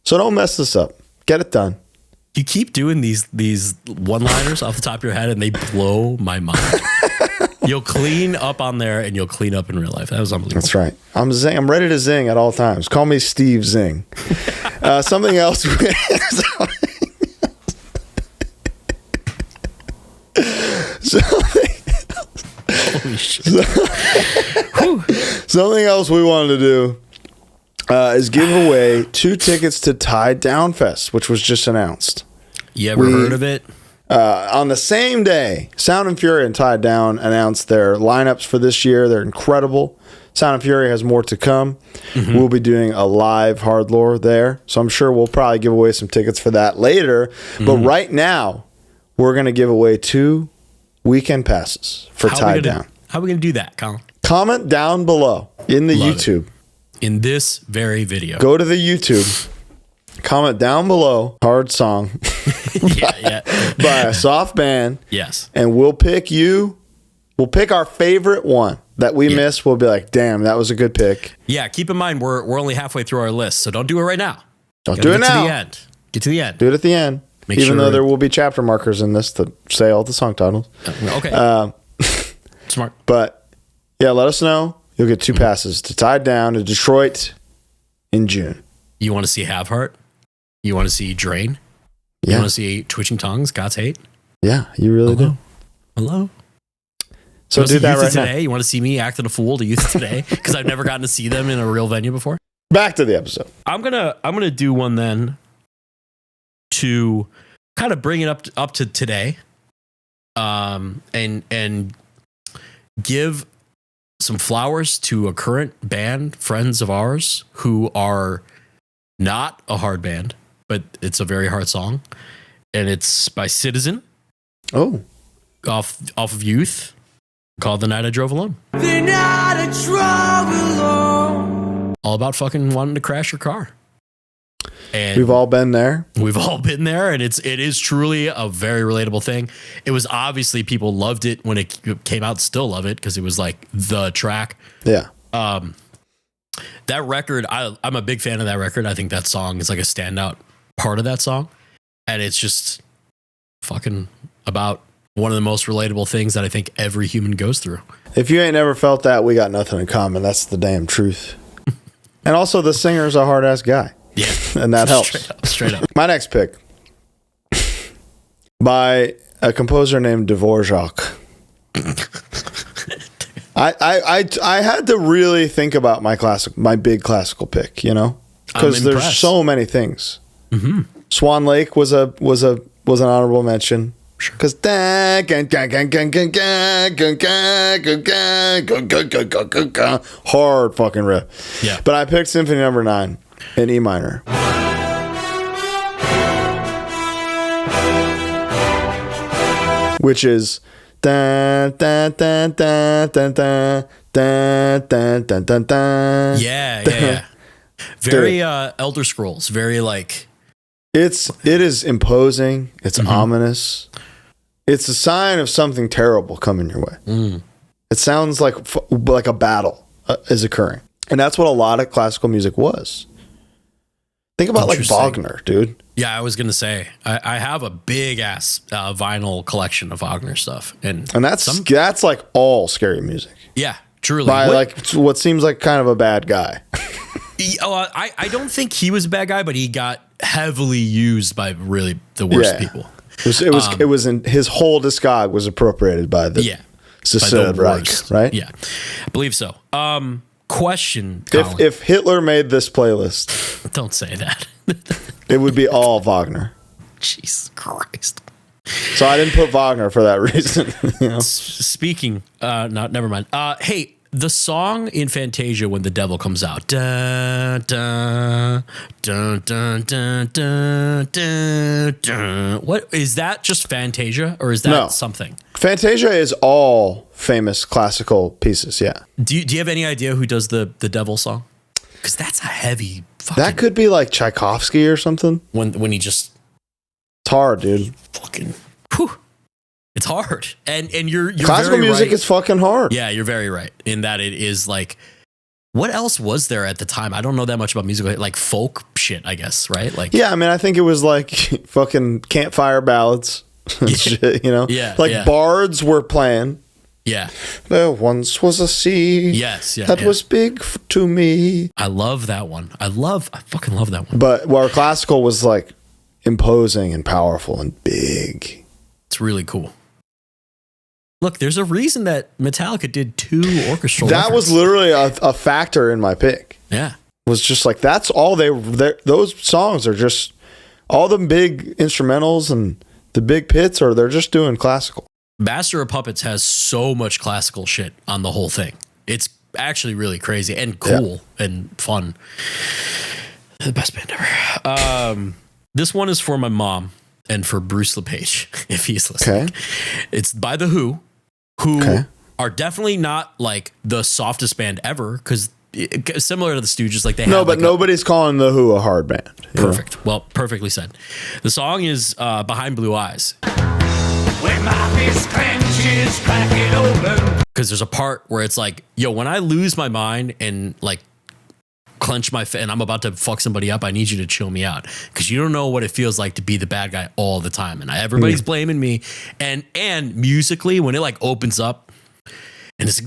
So don't mess this up. Get it done. You keep doing these one-liners off the top of your head, and they blow my mind. You'll clean up on there, and you'll clean up in real life. That was unbelievable. That's right. I'm ready to zing at all times. Call me Steve Zing. Something else. Holy shit. Something else we wanted to do is give away 2 tickets to Tied Down Fest, which was just announced. You ever heard of it? On the same day, Sound and Fury and Tied Down announced their lineups for this year. They're incredible. Sound and Fury has more to come. We'll be doing a live HardLore there, so I'm sure we'll probably give away some tickets for that later. But right now, we're going to give away 2 weekend passes for Tied Down. How are we going to do that, Colin? Comment down below in the YouTube. In this very video. Go to the YouTube. Comment down below, hard song by a soft band. Yes. And we'll pick you. We'll pick our favorite one that we missed. We'll be like, damn, that was a good pick. Yeah, keep in mind, we're only halfway through our list, so don't do it right now. Don't do it now. Get to the end. Get to the end. Do it at the end. Even though there will be chapter markers in this to say all the song titles. Okay. Smart. But yeah, let us know. You'll get 2 passes to Tied Down to Detroit in June. You want to see Have Heart? You want to see Drain? You Yeah. want to see Twitching Tongues, God's Hate? Yeah, you really do. Hello. So do that right today. now. You want to see me acting a fool to youth today? Because I've never gotten to see them in a real venue before. Back to the episode. I'm gonna do one then to kind of bring it up to today, and give some flowers to a current band, friends of ours, who are not a hard band, but it's a very hard song, and it's by Citizen. Oh, off of Youth, called "The Night I Drove Alone." The night I drove alone. All about fucking wanting to crash your car. And we've all been there. We've all been there, and it is truly a very relatable thing. It was obviously people loved it when it came out, still love it because it was like the track. Yeah. That record, I'm a big fan of that record. I think that song is like a standout part of that song, and it's just fucking about one of the most relatable things that I think every human goes through. If you ain't never felt that, we got nothing in common. That's the damn truth. And also, the singer's a hard ass guy. Yeah, and that helps. Straight up. My next pick by a composer named Dvorak. I had to really think about my big classical pick, you know, because there's so many things. Mm-hmm. Swan Lake was an honorable mention. Because hard fucking riff. Yeah. But I picked Symphony No. 9 in E minor. Which is yeah. Very Elder Scrolls, very like it is imposing, it's ominous. It's a sign of something terrible coming your way. It sounds like a battle is occurring. And that's what a lot of classical music was. Think about like Wagner, dude. Yeah, I was going to say, I have a big ass vinyl collection of Wagner stuff. And that's like all scary music. Yeah, truly. By what seems like kind of a bad guy. I don't think he was a bad guy, but he got heavily used by really the worst people. It was in his whole discog was appropriated by the Reich, right? Yeah, I believe so. Question: if Hitler made this playlist, don't say that. It would be all Wagner. Jesus Christ! So I didn't put Wagner for that reason. You know? Speaking, never mind. Hey. The song in Fantasia when the devil comes out. Dun, dun, dun, dun, dun, dun, dun, dun. What is that? Just Fantasia, or is that something? Fantasia is all famous classical pieces. Yeah. Do you have any idea who does the devil song? Because that's a heavy. That could be like Tchaikovsky or something. When he just. It's hard, dude. Fucking. Whew. It's hard, and you're classical very music right. is fucking hard. Yeah, you're very right in that it is like. What else was there at the time? I don't know that much about music, like folk shit, I guess, right? Like, yeah, I mean, I think it was like fucking campfire ballads, shit, you know. Yeah, like bards were playing. Yeah, there once was a sea. Yes, yeah, that was big to me. I love that one. I fucking love that one. But where classical was like imposing and powerful and big. It's really cool. Look, there's a reason that Metallica did 2 orchestral That records. was literally a factor in my pick. Yeah. It was just like, that's all those songs are just, all the big instrumentals and the big pits they're just doing classical. Master of Puppets has so much classical shit on the whole thing. It's actually really crazy and cool and fun. The best band ever. This one is for my mom and for Bruce LePage, if he's listening. Okay. It's by The Who are definitely not like the softest band ever, because similar to the Stooges, like they have but nobody's calling The Who a hard band. Perfect. Know? Well, perfectly said. The song is Behind Blue Eyes. When my fist clenches, crack it open. Because there's a part where it's like, yo, when I lose my mind and like clench my and I'm about to fuck somebody up, I need you to chill me out, because you don't know what it feels like to be the bad guy all the time, and everybody's blaming me. And musically, when it like opens up and it's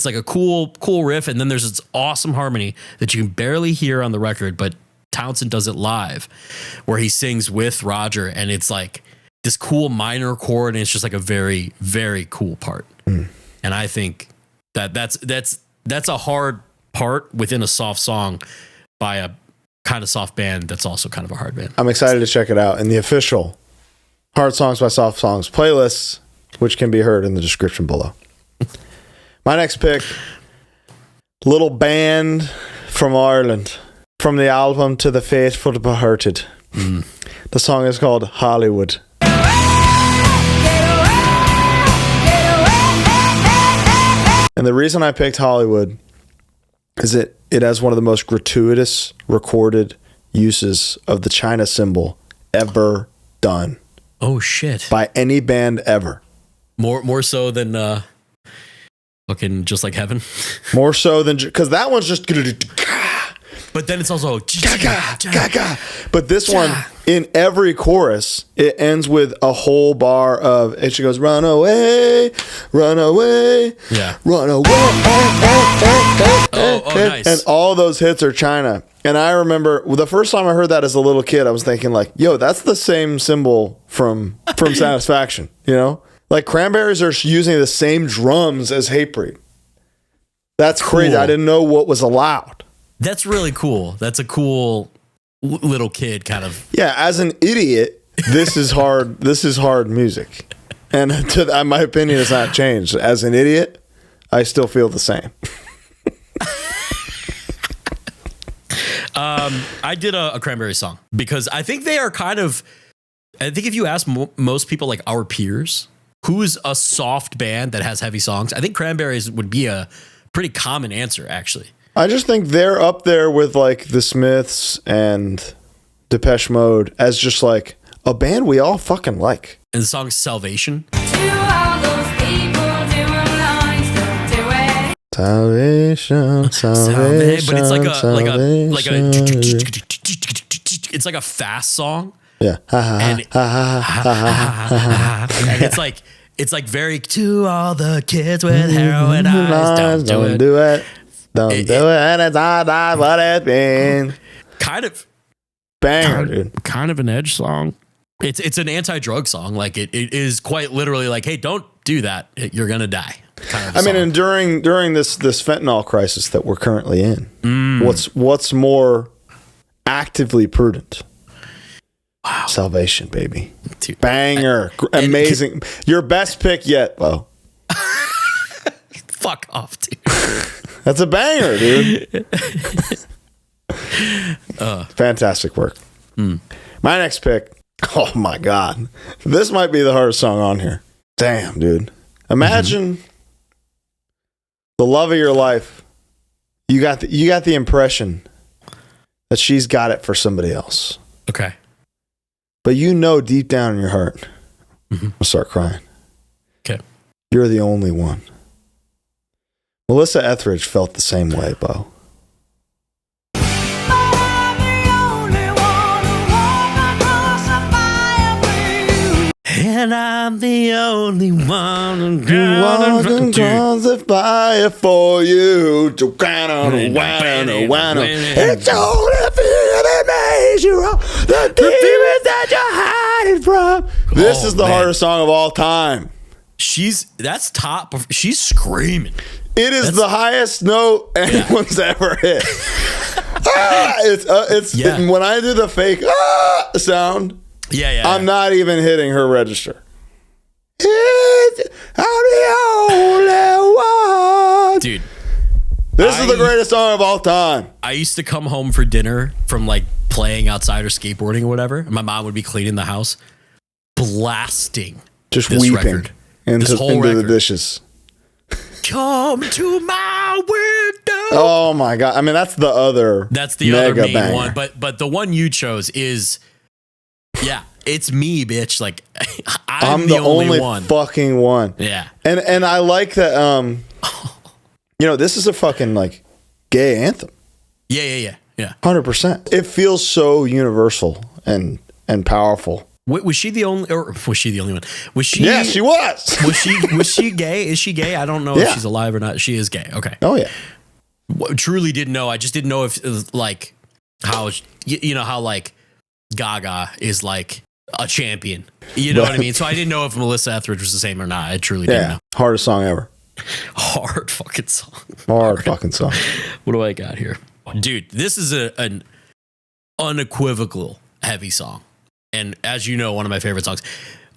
like a cool riff, and then there's this awesome harmony that you can barely hear on the record, but Townsend does it live, where he sings with Roger, and it's like this cool minor chord, and it's just like a very, very cool part. And I think that's a hard part within a soft song by a kind of soft band that's also kind of a hard band. I'm excited to check it out in the official Hard Songs by Soft Songs playlists, which can be heard in the description below. My next pick, little band from Ireland, from the album To the Faithful Departed. The song is called Hollywood. And the reason I picked Hollywood is it has one of the most gratuitous recorded uses of the China symbol ever done. Oh shit! By any band ever. More so than fucking Just Like Heaven. More so than because that one's just. But then it's also Gaga, Gaga. But this one, in every chorus, it ends with a whole bar of it. She goes, "Run away, run away, yeah, run away." Oh, nice. And all those hits are China. And I remember the first time I heard that as a little kid, I was thinking like, "Yo, that's the same symbol from Satisfaction." You know, like Cranberries are using the same drums as Hatebreed. That's crazy. I didn't know what was allowed. That's really cool. That's a cool little kid kind of. Yeah, as an idiot, this is hard. This is hard music, and my opinion has not changed. As an idiot, I still feel the same. I did a Cranberry song because I think they are kind of. I think if you ask most people, like our peers, who's a soft band that has heavy songs, I think Cranberries would be a pretty common answer, actually. I just think they're up there with like the Smiths and Depeche Mode as just like a band we all fucking like. And the song's Salvation. Salvation, salvation, but it's like salvation. It's like a fast song. Yeah. And it's like very to all the kids with heroin eyes. Don't do it. Don't do it. It's not what it's been. Kind of banger, dude. Kind of an Edge song. It's an anti-drug song. Like it is quite literally like, hey, don't do that. You're gonna die. Kind of I mean, and during this fentanyl crisis that we're currently in, what's more actively prudent? Wow. Salvation, baby. Dude. Banger. Amazing. Your best pick yet, Bo. Fuck off, dude. That's a banger, dude. Fantastic work. My next pick. Oh my God. This might be the hardest song on here. Damn, dude. Imagine the love of your life. You got the impression that she's got it for somebody else. Okay. But you know deep down in your heart, I'll start crying. Okay. You're the only one. Melissa Etheridge felt the same way, Bo. And I'm the only one who walk across the fire for you. It's only fear that makes you wrong. The demons that you're hiding from. This is the hardest song of all time. That's top. She's screaming. It is the highest note anyone's ever hit. When I do the fake sound. I'm not even hitting her register. I'm the only one. Dude. This is the greatest song of all time. I used to come home for dinner from like playing outside or skateboarding or whatever. And my mom would be cleaning the house, blasting just this weeping record. into the dishes. Come to my window. Oh my God. I mean, that's the other main banger. one. But the one you chose is, it's me, bitch. Like I'm the only one. Fucking one. Yeah. And I like that. This is a fucking like gay anthem. Yeah. 100%. It feels so universal and powerful. Was she the only one? Was she? Yeah, she was. Was she gay? Is she gay? I don't know if she's alive or not. She is gay. Okay. Oh yeah. Truly didn't know. I just didn't know if it was like how you know how like Gaga is like a champion. You know what I mean? So I didn't know if Melissa Etheridge was the same or not. I truly didn't know. Hardest song ever. Hard fucking song. Hard fucking song. What do I got here? Dude, this is an unequivocal heavy song. And as you know, one of my favorite songs.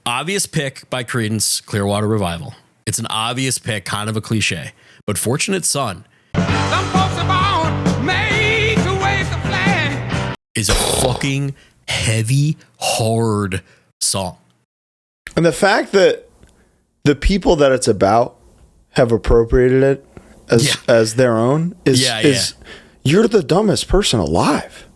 Obvious pick by Creedence, Clearwater Revival. It's an obvious pick, kind of a cliche. But Fortunate Son Some folks are born made to wave the flag. is a fucking heavy, hard song. And the fact that the people that it's about have appropriated it as their own is you're the dumbest person alive.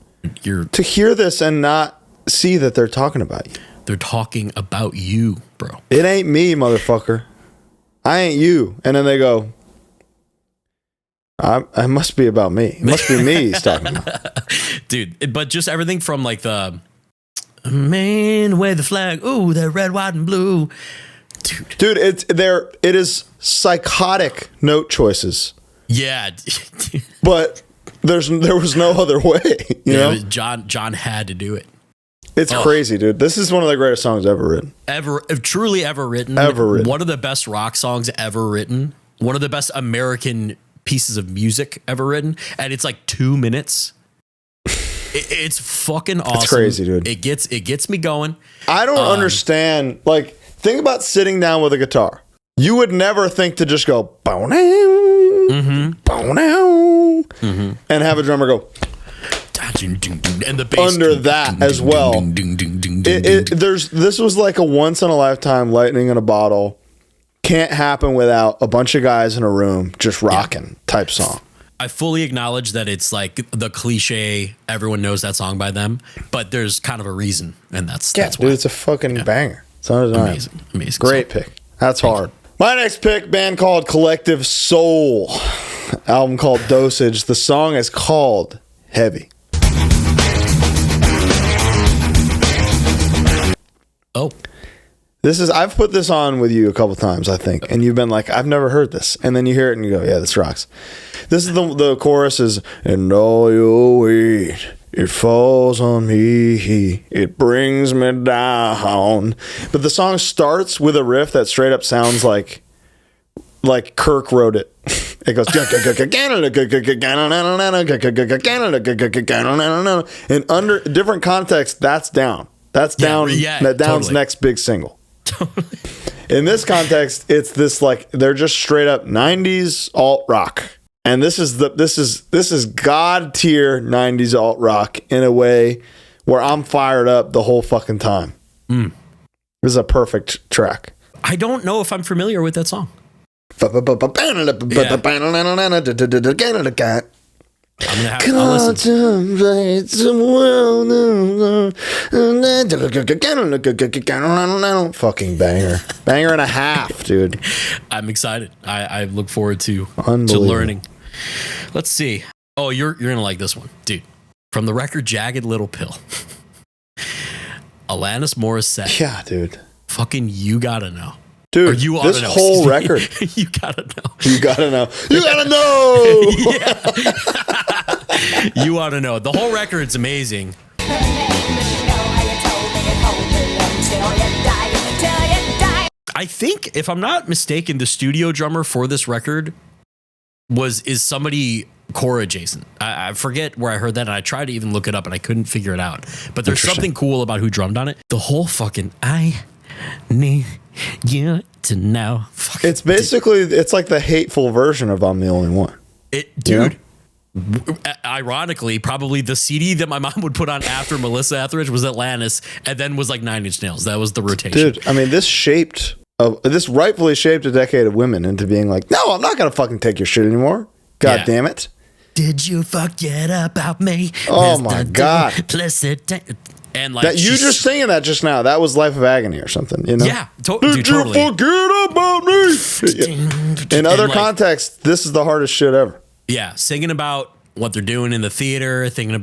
To hear this and not see that they're talking about you. They're talking about you, bro. It ain't me, motherfucker. I ain't you. And then they go, I must be about me. It must be me he's talking about. Dude, but just everything from like the man, wave the flag. Ooh, they're red, white, and blue. Dude, it is psychotic note choices. Yeah. But there was no other way. You know? John had to do it. It's crazy, dude. This is one of the greatest songs ever written. Truly ever written. Ever written. One of the best rock songs ever written. One of the best American pieces of music ever written. And it's like 2 minutes. It's fucking awesome. It's crazy, dude. It gets me going. I don't understand. Like, think about sitting down with a guitar. You would never think to just go, bow now, bow now, and have a drummer go, and the bass under that as well. This was like a once in a lifetime lightning in a bottle. Can't happen without a bunch of guys in a room just rocking type song. I fully acknowledge that it's like the cliche. Everyone knows that song by them, but there's kind of a reason, and that's dude, why. it's a fucking banger. It's Amazing. Great song. pick. That's hard. My next pick, band called Collective Soul, album called Dosage. The song is called Heavy. Oh, I've put this on with you a couple times, I think, and you've been like, I've never heard this, and then you hear it and you go, yeah, this rocks. This is the chorus is, and all your weight, it falls on me, it brings me down. But the song starts with a riff that straight up sounds like Kirk wrote it. It goes, and under different context, that's down. That's down. That down's totally. Next big single. In this context, it's this like they're just straight up 90s alt rock. And this is god tier 90s alt rock in a way where I'm fired up the whole fucking time. This is a perfect track. I don't know if I'm familiar with that song. I'm gonna have to contemplate some world. Fucking banger and a half, dude. I'm excited. I look forward to learning. Let's see. Oh, you're gonna like this one, dude. From the record Jagged Little Pill. Alanis Morissette. Yeah, dude. Fucking You Gotta Know. Dude, or you this know, whole record. You gotta know. You gotta know. You gotta know. You ought to know. The whole record's amazing. I think, if I'm not mistaken, the studio drummer for this record is somebody core adjacent. I forget where I heard that, and I tried to even look it up, and I couldn't figure it out. But there's something cool about who drummed on it. The whole fucking I need you to know. It's basically it's like the hateful version of I'm the Only One. Dude. Ironically, probably the CD that my mom would put on after Melissa Etheridge was Atlantis, and then was like 9 Inch Nails. That was the rotation. Dude, I mean, this rightfully shaped a decade of women into being like, no, I'm not gonna fucking take your shit anymore. God damn it. Did you forget about me? Oh my God. And like that you just singing that just now, that was Life of Agony or something, you know? Yeah, Did totally. you forget about me? In other contexts, this is the hardest shit ever. Yeah, singing about what they're doing in the theater, thinking of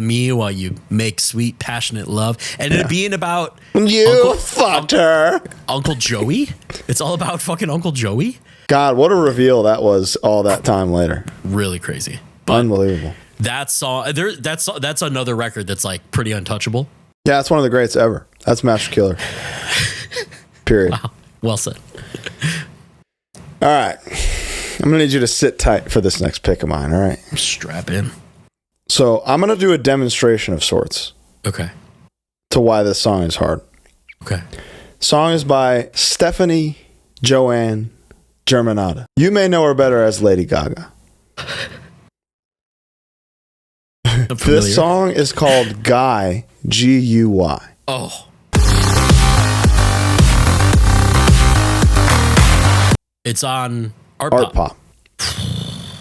me while you make sweet, passionate love, and it being about you fucked her, Uncle Joey. It's all about fucking Uncle Joey. God, what a reveal that was all that time later. Really crazy. Unbelievable. That song, that's another record that's like pretty untouchable. Yeah, that's one of the greats ever. That's Master Killer. Period. Wow. Well said. All right. I'm going to need you to sit tight for this next pick of mine, all right? Strap in. So I'm going to do a demonstration of sorts. Okay. To why this song is hard. Okay. Song is by Stephanie Joanne Germanotta. You may know her better as Lady Gaga. This song is called Guy, G-U-Y. Oh. It's on Art Pop.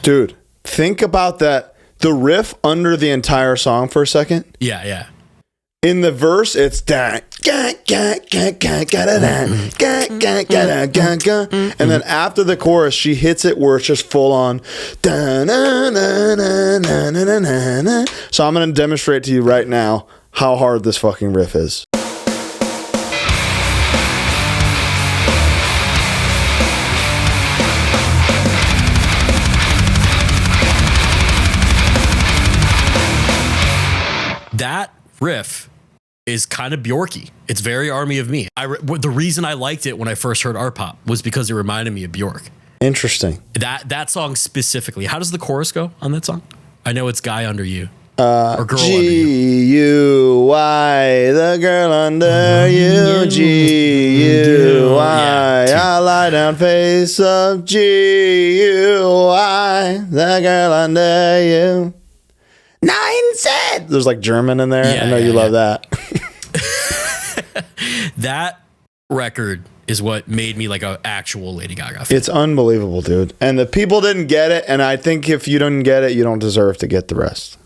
Dude, think about that. The riff under the entire song for a second. Yeah, yeah. In the verse, it's and then after the chorus, she hits it where it's just full on. So I'm going to demonstrate to you right now how hard this fucking riff is. That riff is kind of Bjorky. It's very Army of Me. The reason I liked it when I first heard Art Pop was because it reminded me of Bjork. Interesting. That song specifically. How does the chorus go on that song? I know it's Guy Under You. Or Girl Under You. G-U-Y, the girl under you. G-U-Y, I lie down face up. G-U-Y, the girl under you. Nine said. There's like German in there. Yeah, I know you love that. That record is what made me like an actual Lady Gaga fan. It's unbelievable, dude. And the people didn't get it. And I think if you didn't get it, you don't deserve to get the rest.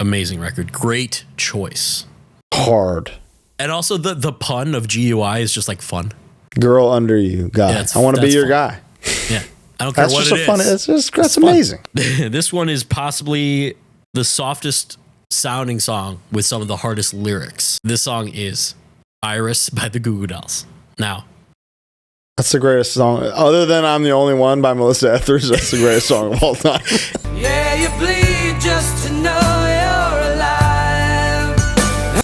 Amazing record. Great choice. Hard. And also the pun of G.U.Y. is just like fun. Girl under you, guy. Yeah, I want to be your fun. guy. Yeah. I don't care That's what just it a fun. is. That's amazing. This one is possibly the softest sounding song with some of the hardest lyrics. This song is Iris by the Goo Goo Dolls. Now, that's the greatest song. Other than I'm the Only One by Melissa Etheridge, that's the greatest song of all time. Yeah, you bleed just to know you're alive.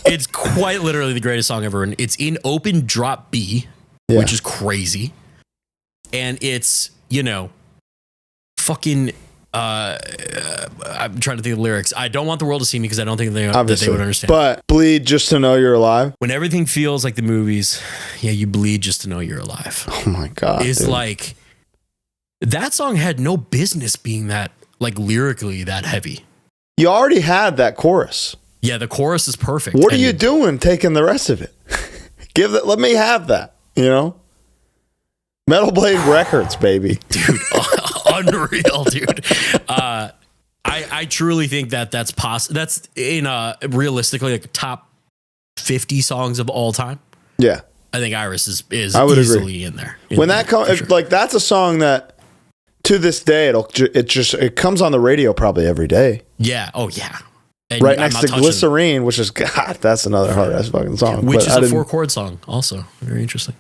It's quite literally the greatest song ever. And it's in open drop B, which is crazy. And it's, fucking... I'm trying to think of the lyrics. I don't want the world to see me because I don't think that they would understand. But bleed just to know you're alive. When everything feels like the movies, you bleed just to know you're alive. Oh my God. It's like that song had no business being that like lyrically that heavy. You already had that chorus. Yeah, the chorus is perfect. What are you doing taking the rest of it? Let me have that, Metal Blade Records, baby. Dude, unreal, dude. I truly think that's possible. That's in realistically like top 50 songs of all time. Yeah. I think Iris is I would easily agree. in there. When that comes, sure. Like that's a song that to this day it comes on the radio probably every day. Yeah. Oh yeah. And right next to Glycerine, which is God, that's another hard ass fucking song. Which is a 4-chord song, also very interesting.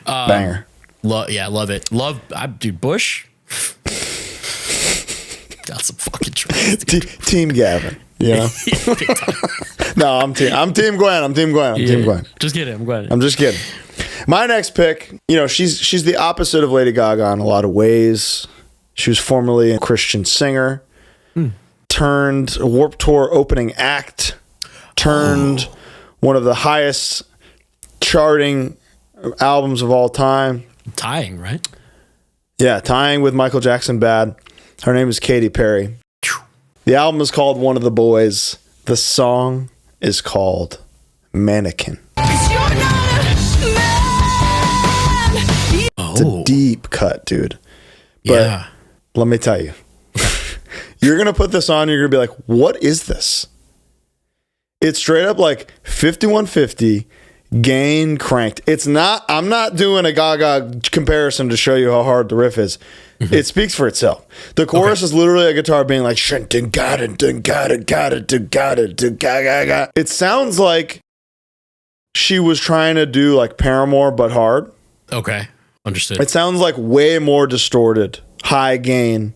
Banger. Love it. Dude, Bush. Got some fucking tracks. Team Gavin, No, I'm Team Gwen. I'm Team Gwen. Just kidding. I'm Gwen. I'm just kidding. My next pick, she's the opposite of Lady Gaga in a lot of ways. She was formerly a Christian singer, turned Warped Tour opening act, turned one of the highest charting albums of all time. Tying, right? Yeah, tying with Michael Jackson Bad. Her name is Katy Perry. The album is called One of the Boys. The song is called Mannequin. It's a deep cut, dude. But let me tell you, you're going to put this on, you're going to be like, what is this? It's straight up like 5150 gain cranked. I'm not doing a Gaga comparison to show you how hard the riff is. It speaks for itself. The chorus is literally a guitar being like, it sounds like she was trying to do like Paramore, but hard. Okay. Understood. It sounds like way more distorted, high gain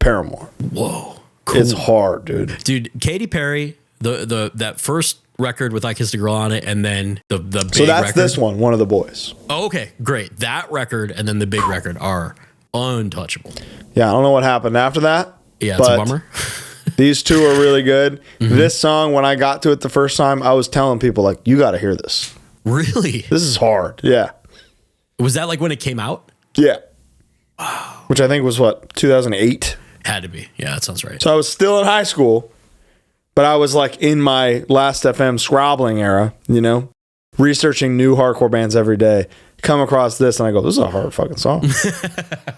Paramore. Whoa. Cool. It's hard, dude. Dude, Katy Perry, that first record with I Kissed a Girl on it, and then the big So that's record. this one of the boys. Oh, okay, great. That record and then the big record are untouchable. Yeah, I don't know what happened after that. Yeah, it's a bummer. These two are really good. This song, when I got to it the first time, I was telling people, like, you got to hear this. Really? This is hard. Yeah. Was that like when it came out? Yeah. Wow. Which I think was, 2008? Had to be. Yeah, that sounds right. So I was still in high school, but I was like in my Last FM scrobbling era, researching new hardcore bands every day. Come across this and I go, this is a hard fucking song.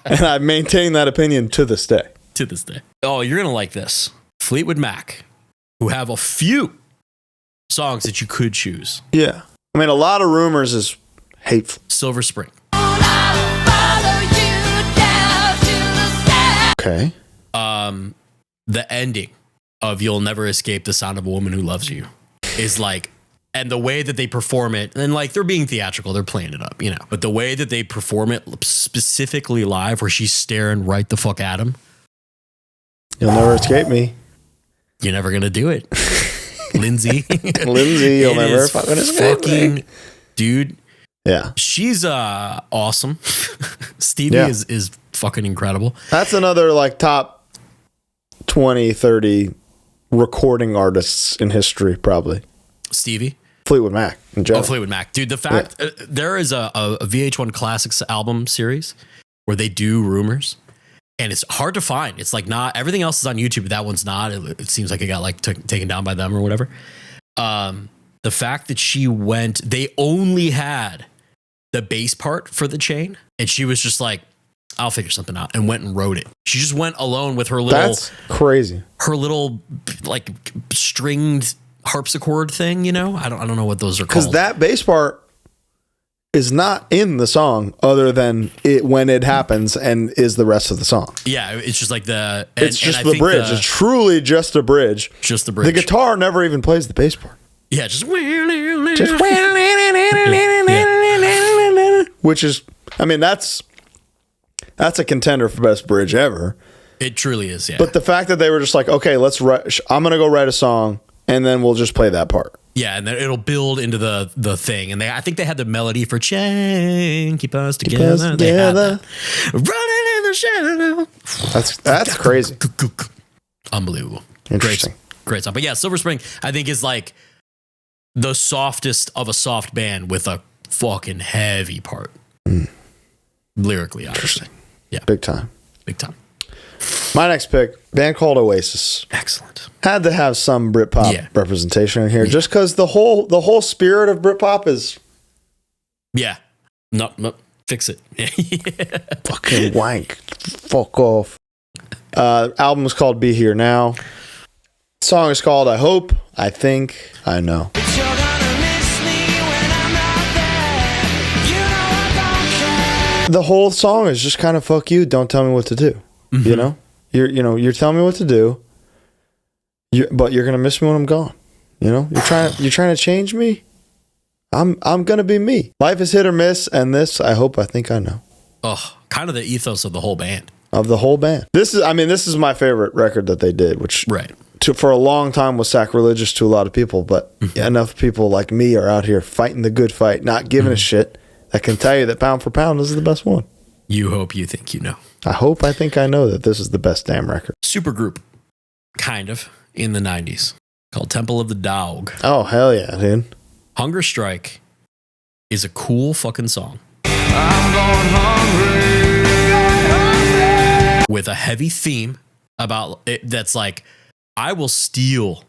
And I maintain that opinion to this day. To this day. Oh, you're going to like this. Fleetwood Mac, who have a few songs that you could choose. Yeah. I mean, a lot of Rumors is hateful. Silver Spring. Okay. The ending of You'll Never Escape the Sound of a Woman Who Loves You is like, and the way that they perform it, and like they're being theatrical, they're playing it up, but the way that they perform it specifically live, where she's staring right the fuck at him. You'll never escape me. You're never going to do it. Lindsay. Lindsay, you'll never fucking escape me. Dude. Yeah. She's awesome. Stevie is fucking incredible. That's another like top 20, 30 recording artists in history, probably. Stevie? Fleetwood Mac in general. Oh, Fleetwood Mac. Dude, the fact there is a VH1 Classics album series where they do Rumors. And it's hard to find. It's like not everything else is on YouTube, but that one's not. It seems like it got like taken down by them or whatever. The fact that she went, they only had the bass part for the chain, and she was just like, I'll figure something out, and went and wrote it. She just went alone with her little. That's crazy. Her little like stringed harpsichord thing. I don't know what those are called. Because that bass part is not in the song other than it when it happens and is the rest of the song. Yeah, it's just like it's just the bridge. It's truly just a bridge. Just the bridge. The guitar never even plays the bass part. Yeah, just which is, I mean, that's a contender for best bridge ever. It truly is, yeah. But the fact that they were just like, okay, let's write, I'm going to go write a song and then we'll just play that part. Yeah, and then it'll build into the thing. And I think they had the melody for Chain, Keep Us Together. They had that. Running in the shadow. That's crazy. Unbelievable. Interesting. Great song. But yeah, Silver Spring, I think, is like the softest of a soft band with a fucking heavy part. Lyrically, obviously. Yeah. Big time. Big time. My next pick, band called Oasis. Excellent. Had to have some Britpop representation in here, just because the whole spirit of Britpop is. Yeah. No, fix it. Fucking wank. Fuck off. Album is called Be Here Now. Song is called I Hope, I Think, I Know. The whole song is just kind of fuck you, don't tell me what to do. Mm-hmm. You're telling me what to do, but you're gonna miss me when I'm gone. You're trying to change me. I'm gonna be me. Life is hit or miss, and this I hope, I think, I know. Oh, kind of the ethos of the whole band. This is my favorite record that they did, which for a long time was sacrilegious to a lot of people, but enough people like me are out here fighting the good fight, not giving a shit. I can tell you that pound for pound, this is the best one. You hope, you think, you know. I hope, I think, I know that this is the best damn record. Supergroup, kind of, in the 90s, called Temple of the Dog. Oh, hell yeah, dude. Hunger Strike is a cool fucking song. I'm going hungry. With a heavy theme about it that's like, I will steal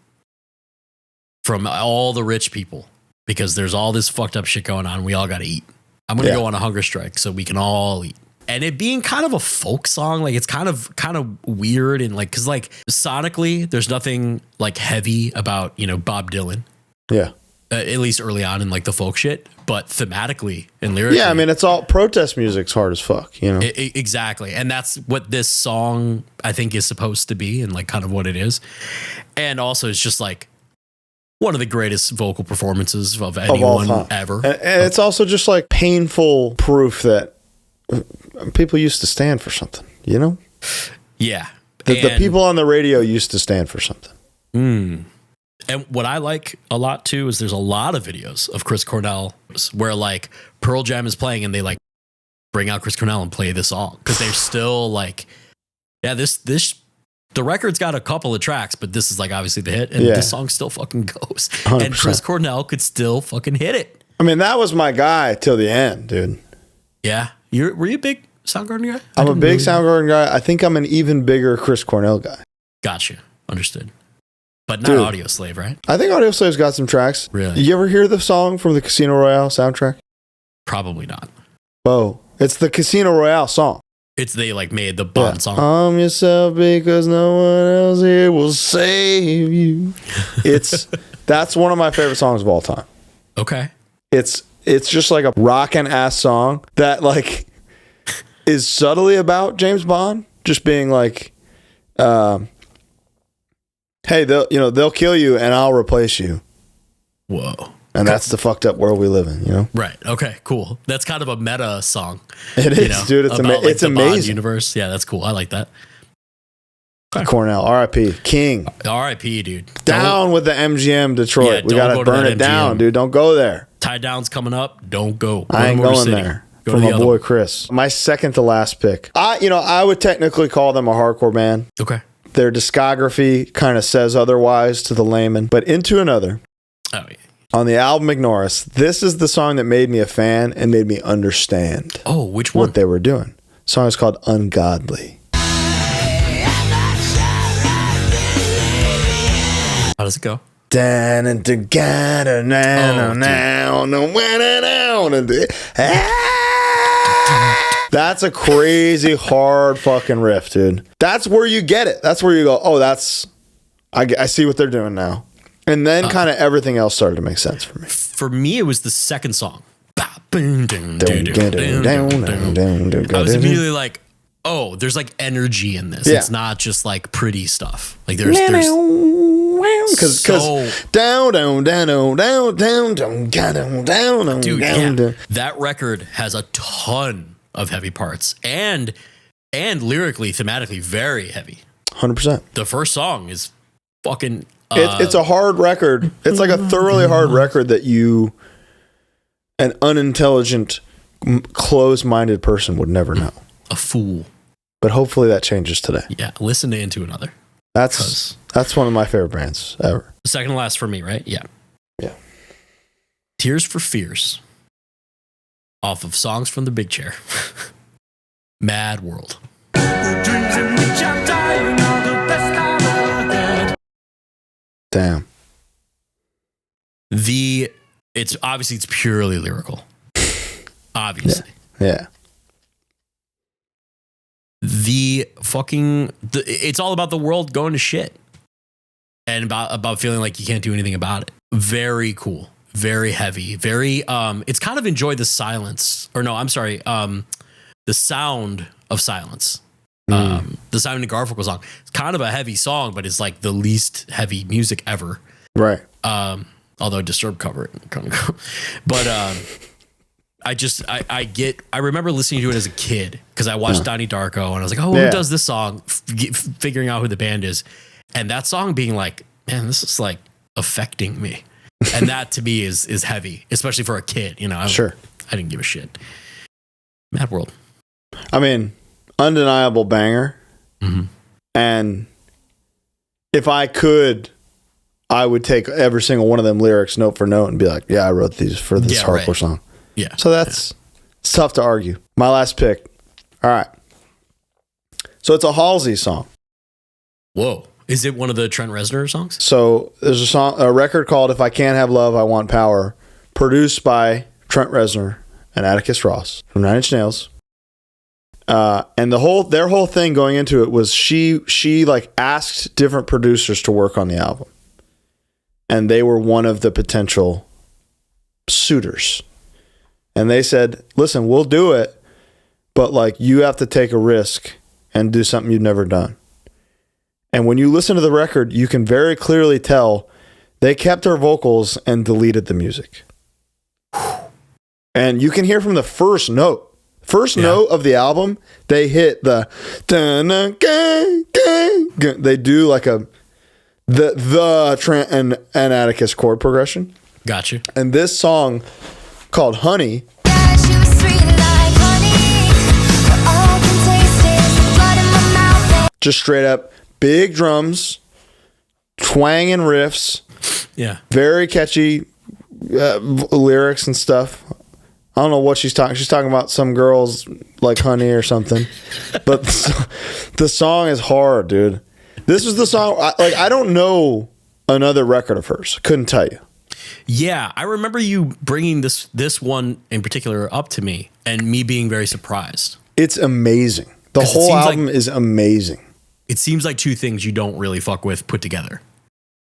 from all the rich people because there's all this fucked up shit going on. We all got to eat. I'm going to go on a hunger strike so we can all eat. And it being kind of a folk song, like it's kind of weird and like, cause like sonically there's nothing like heavy about, Bob Dylan. Yeah. At least early on in like the folk shit, but thematically and lyrically. Yeah. I mean, it's all protest music's hard as fuck, Exactly. And that's what this song I think is supposed to be and like kind of what it is. And also it's just like one of the greatest vocal performances of anyone ever. And it's also just like painful proof that people used to stand for something, Yeah. The people on the radio used to stand for something. And what I like a lot too is there's a lot of videos of Chris Cornell where like Pearl Jam is playing and they like bring out Chris Cornell and play this song because they're still like, yeah, this the record's got a couple of tracks, but this is like obviously the hit, and this song still fucking goes. 100%. And Chris Cornell could still fucking hit it. I mean, that was my guy till the end, dude. Yeah, were you a big Soundgarden guy? I'm a big Soundgarden guy. I think I'm an even bigger Chris Cornell guy. Gotcha, understood. But not Audio Slave, right? I think Audio Slave's got some tracks. Really? You ever hear the song from the Casino Royale soundtrack? Probably not. Oh, it's the Casino Royale song. They like made the Bond song. Arm yourself because no one else here will save you. That's one of my favorite songs of all time. Okay. It's just like a rockin' ass song that like is subtly about James Bond just being like, hey, they'll kill you and I'll replace you. Whoa. And that's the fucked up world we live in, you know? Right. Okay, cool. That's kind of a meta song. It is, dude. It's, it's amazing. Bond universe. Yeah, that's cool. I like that. Cornell, R.I.P. King. R.I.P., dude. Down with the MGM Detroit. Yeah, we got to burn it down, dude. Don't go there. Tie Down's coming up. Don't go. I ain't going there. For my boy Chris. My second to last pick. I would technically call them a hardcore band. Okay. Their discography kind of says otherwise to the layman. But Into Another. Oh, yeah. On the album Ignore Us, this is the song that made me a fan and made me understand. Oh, which one? What they were doing. The song is called Ungodly. How does it go? That's a crazy hard fucking riff, dude. That's where you get it. That's where you go, oh, I see what they're doing now. And then kind of everything else started to make sense for me. For me, it was the second song. I was immediately like, oh, there's like energy in this. Yeah. It's not just like pretty stuff. Like there's because down. Dude, yeah. That record has a ton of heavy parts and lyrically, thematically very heavy. 100%. The first song is fucking. It's a hard record. It's like a thoroughly hard record that an unintelligent, closed-minded person would never know. A fool. But hopefully that changes today. Yeah, listen to Into Another. That's one of my favorite bands ever. Second to last for me, right? Yeah. Yeah. Tears for Fears. Off of Songs from the Big Chair. Mad World. Damn. It's purely lyrical. Obviously. Yeah. It's all about the world going to shit. And about feeling like you can't do anything about it. Very cool. Very heavy. Very it's kind of Enjoy the Silence. Or no, I'm sorry. The Sound of Silence. The Simon & Garfunkel song. It's kind of a heavy song, but it's like the least heavy music ever. Right. Although Disturbed cover it. But I remember listening to it as a kid because I watched Donnie Darko and I was like, oh, who does this song? Figuring out who the band is. And that song being like, man, this is like affecting me. And that to me is heavy, especially for a kid. Sure. I didn't give a shit. Mad World. I mean, undeniable banger. Mm-hmm. And if I could, I would take every single one of them lyrics note for note and be like, yeah, I wrote these for this hardcore song. Yeah. So it's tough to argue. My last pick. All right. So it's a Halsey song. Whoa. Is it one of the Trent Reznor songs? So there's a record called If I Can't Have Love, I Want Power, produced by Trent Reznor and Atticus Ross from Nine Inch Nails. And their whole thing going into it was she like asked different producers to work on the album. And they were one of the potential suitors. And they said, listen, we'll do it, but like you have to take a risk and do something you've never done. And when you listen to the record, you can very clearly tell they kept her vocals and deleted the music. And you can hear from the first note First note of the album, they hit the they do like the Atticus chord progression. Gotcha. And this song called Honey. Yeah, she was sweet like honey. All I can taste is blood in my mouth. Just straight up big drums, twanging riffs. Yeah. Very catchy lyrics and stuff. I don't know what she's talking. She's talking about some girls like honey or something. But the song is hard, dude. This was the song. I don't know another record of hers. Couldn't tell you. Yeah, I remember you bringing this one in particular up to me, and me being very surprised. It's amazing. The whole album is amazing. It seems like two things you don't really fuck with put together.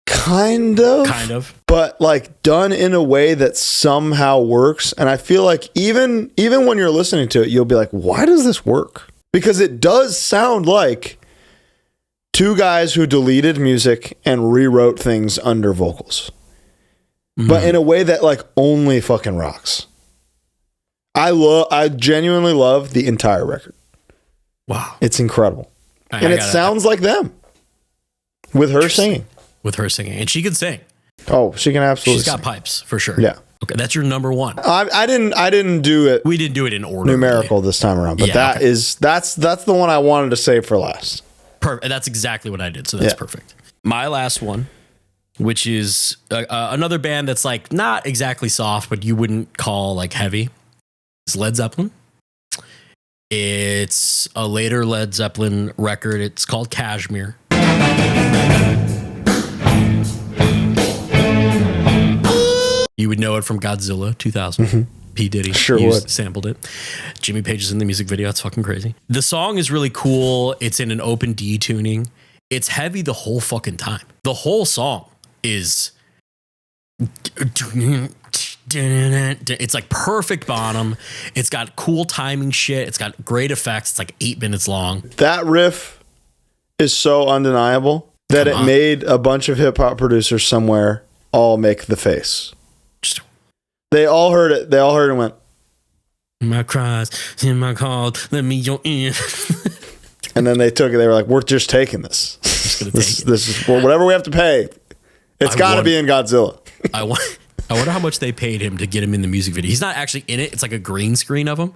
Kind of. But like done in a way that somehow works. And I feel like even when you're listening to it, you'll be like, why does this work? Because it does sound like two guys who deleted music and rewrote things under vocals. But in a way that like only fucking rocks. I genuinely love the entire record. Wow. It's incredible. And it sounds like them. With her singing. With her singing. And she can sing. Oh, she can absolutely She's got sing. Pipes, for sure. Yeah. Okay, that's your number one. I didn't do it. We didn't do it in order. Numerical this time around. But that's the one I wanted to save for last. Perfect. That's exactly what I did. So that's perfect. My last one, which is another band that's like not exactly soft, but you wouldn't call like heavy, is Led Zeppelin. It's a later Led Zeppelin record. It's called Kashmir. You would know it from Godzilla 2000. P. Diddy sampled it. Jimmy Page is in the music video. It's fucking crazy. The song is really cool. It's in an open D tuning. It's heavy the whole fucking time. The whole song is... It's like perfect bottom. It's got cool timing shit. It's got great effects. It's like 8 minutes long. That riff is so undeniable that it made a bunch of hip hop producers somewhere all make the face. They all heard it. They all heard it and went, my cries in my calls, let me your ear. And then they took it. They were like, we're just taking this. This is whatever we have to pay. It's got to be in Godzilla. I wonder how much they paid him to get him in the music video. He's not actually in it. It's like a green screen of him,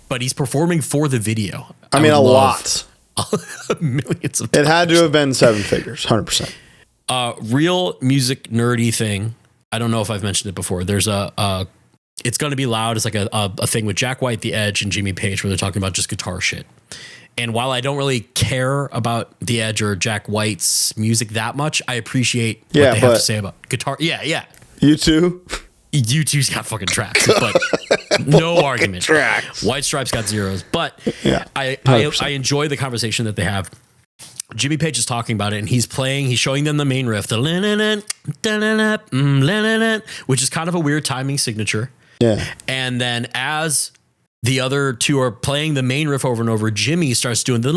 but he's performing for the video. I mean, a lot. Millions of It had to have been 7 figures, 100%. Real music nerdy thing. I don't know if I've mentioned it before. There's It's Gonna Be Loud. It's like a thing with Jack White, The Edge, and Jimmy Page where they're talking about just guitar shit. And while I don't really care about The Edge or Jack White's music that much, I appreciate what they have to say about guitar. Yeah. U2? U2's got fucking tracks, but no argument. Tracks. White Stripes got zeros. But yeah, I enjoy the conversation that they have. Jimmy Page is talking about it, and he's showing them the main riff, the which is kind of a weird timing signature. Yeah. And then as the other two are playing the main riff over and over, Jimmy starts doing the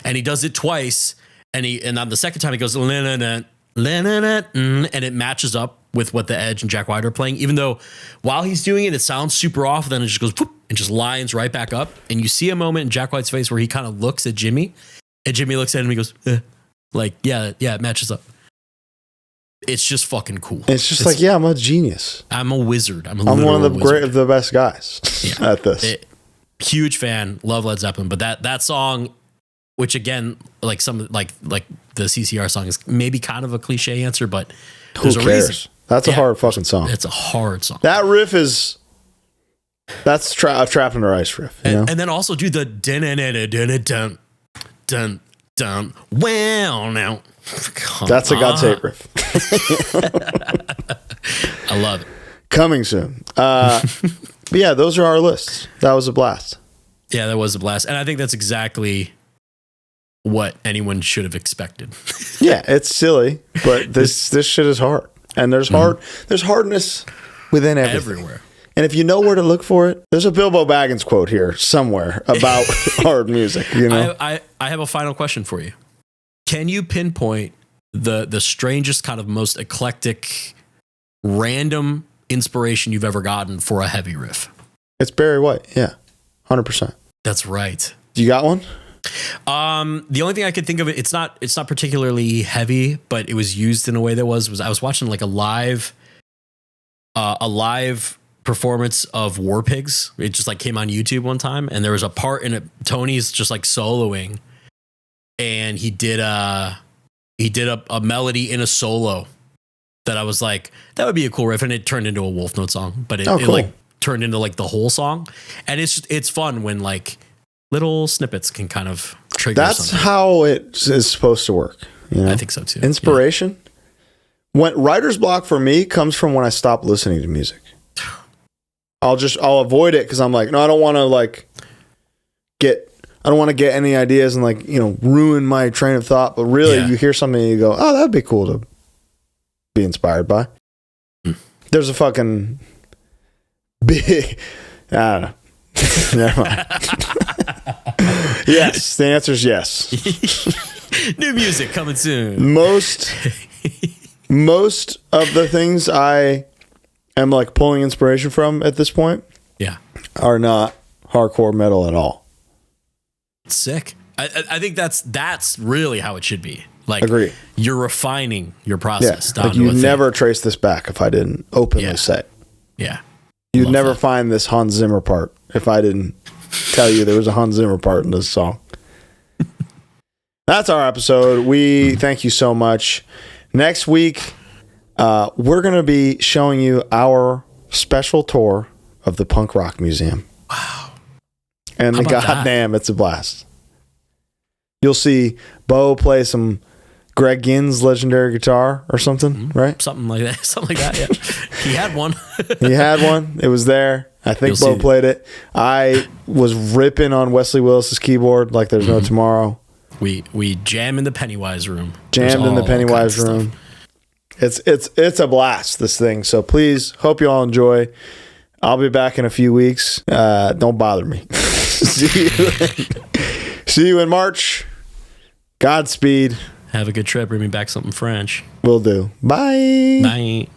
and he does it twice, and on the second time he goes and it matches up with what the Edge and Jack White are playing, even though while he's doing it, it sounds super off. Then it just goes whoop, and just lines right back up. And you see a moment in Jack White's face where he kind of looks at Jimmy, and Jimmy looks at him and he goes, like, yeah, it matches up. It's just fucking cool. It's just like, yeah, I'm a genius. I'm a wizard. I'm one of the best guys at this. Huge fan. Love Led Zeppelin. But that song, which again, like some like the CCR song is maybe kind of a cliche answer, but who cares? That's a hard fucking song. It's a hard song. That riff is a Trapped Under Ice riff. You know? And then also do the dun dun. Well, now that's a God Save riff. I love it. Coming soon. But yeah, those are our lists. That was a blast. Yeah, that was a blast, and I think that's exactly what anyone should have expected. Yeah, it's silly, but this shit is hard, and there's hardness within everything. Everywhere. And if you know where to look for it, there's a Bilbo Baggins quote here somewhere about hard music. You know, I have a final question for you. Can you pinpoint the strangest kind of most eclectic, random inspiration you've ever gotten for a heavy riff? It's Barry White. Yeah, 100%. That's right. You got one? The only thing I could think of, it's not particularly heavy, but it was used in a way that was I was watching like a live performance of War Pigs. It just like came on YouTube one time, and there was a part in it. Tony's just like soloing, and he did a melody in a solo that I was like, that would be a cool riff, and it turned into a Wolf Note song, but it like turned into like the whole song, and it's fun when like little snippets can kind of trigger. That's something. how it is supposed to work. You know? I think so too. Inspiration. Yeah. When writer's block for me comes from when I stop listening to music. I'll avoid it because I'm like, no, I don't want to get any ideas and like, you know, ruin my train of thought. But really, you hear something and you go, oh, that'd be cool to be inspired by. There's a fucking big, I don't know. Never mind. Yes, the answer is yes. New music coming soon. Most of the things I am like pulling inspiration from at this point, are not hardcore metal at all. Sick. I think that's really how it should be. Like, agree. You're refining your process. Yeah, like you never trace this back if I didn't openly say. Yeah. You'd never find this Hans Zimmer part if I didn't tell you there was a Hans Zimmer part in this song. That's our episode. We thank you so much. Next week, we're going to be showing you our special tour of the Punk Rock Museum. Wow. And goddamn, it's a blast. You'll see Bo play some Greg Ginn's legendary guitar or something, right? Something like that, yeah. He had one. He had one. It was there. I think Bo played it. I was ripping on Wesley Willis's keyboard like there's no tomorrow. We jam in the Pennywise room. Jammed in the Pennywise room. It's a blast, this thing. So please, hope you all enjoy. I'll be back in a few weeks. Don't bother me. See you in March. Godspeed. Have a good trip. Bring me back something French. Will do. Bye. Bye.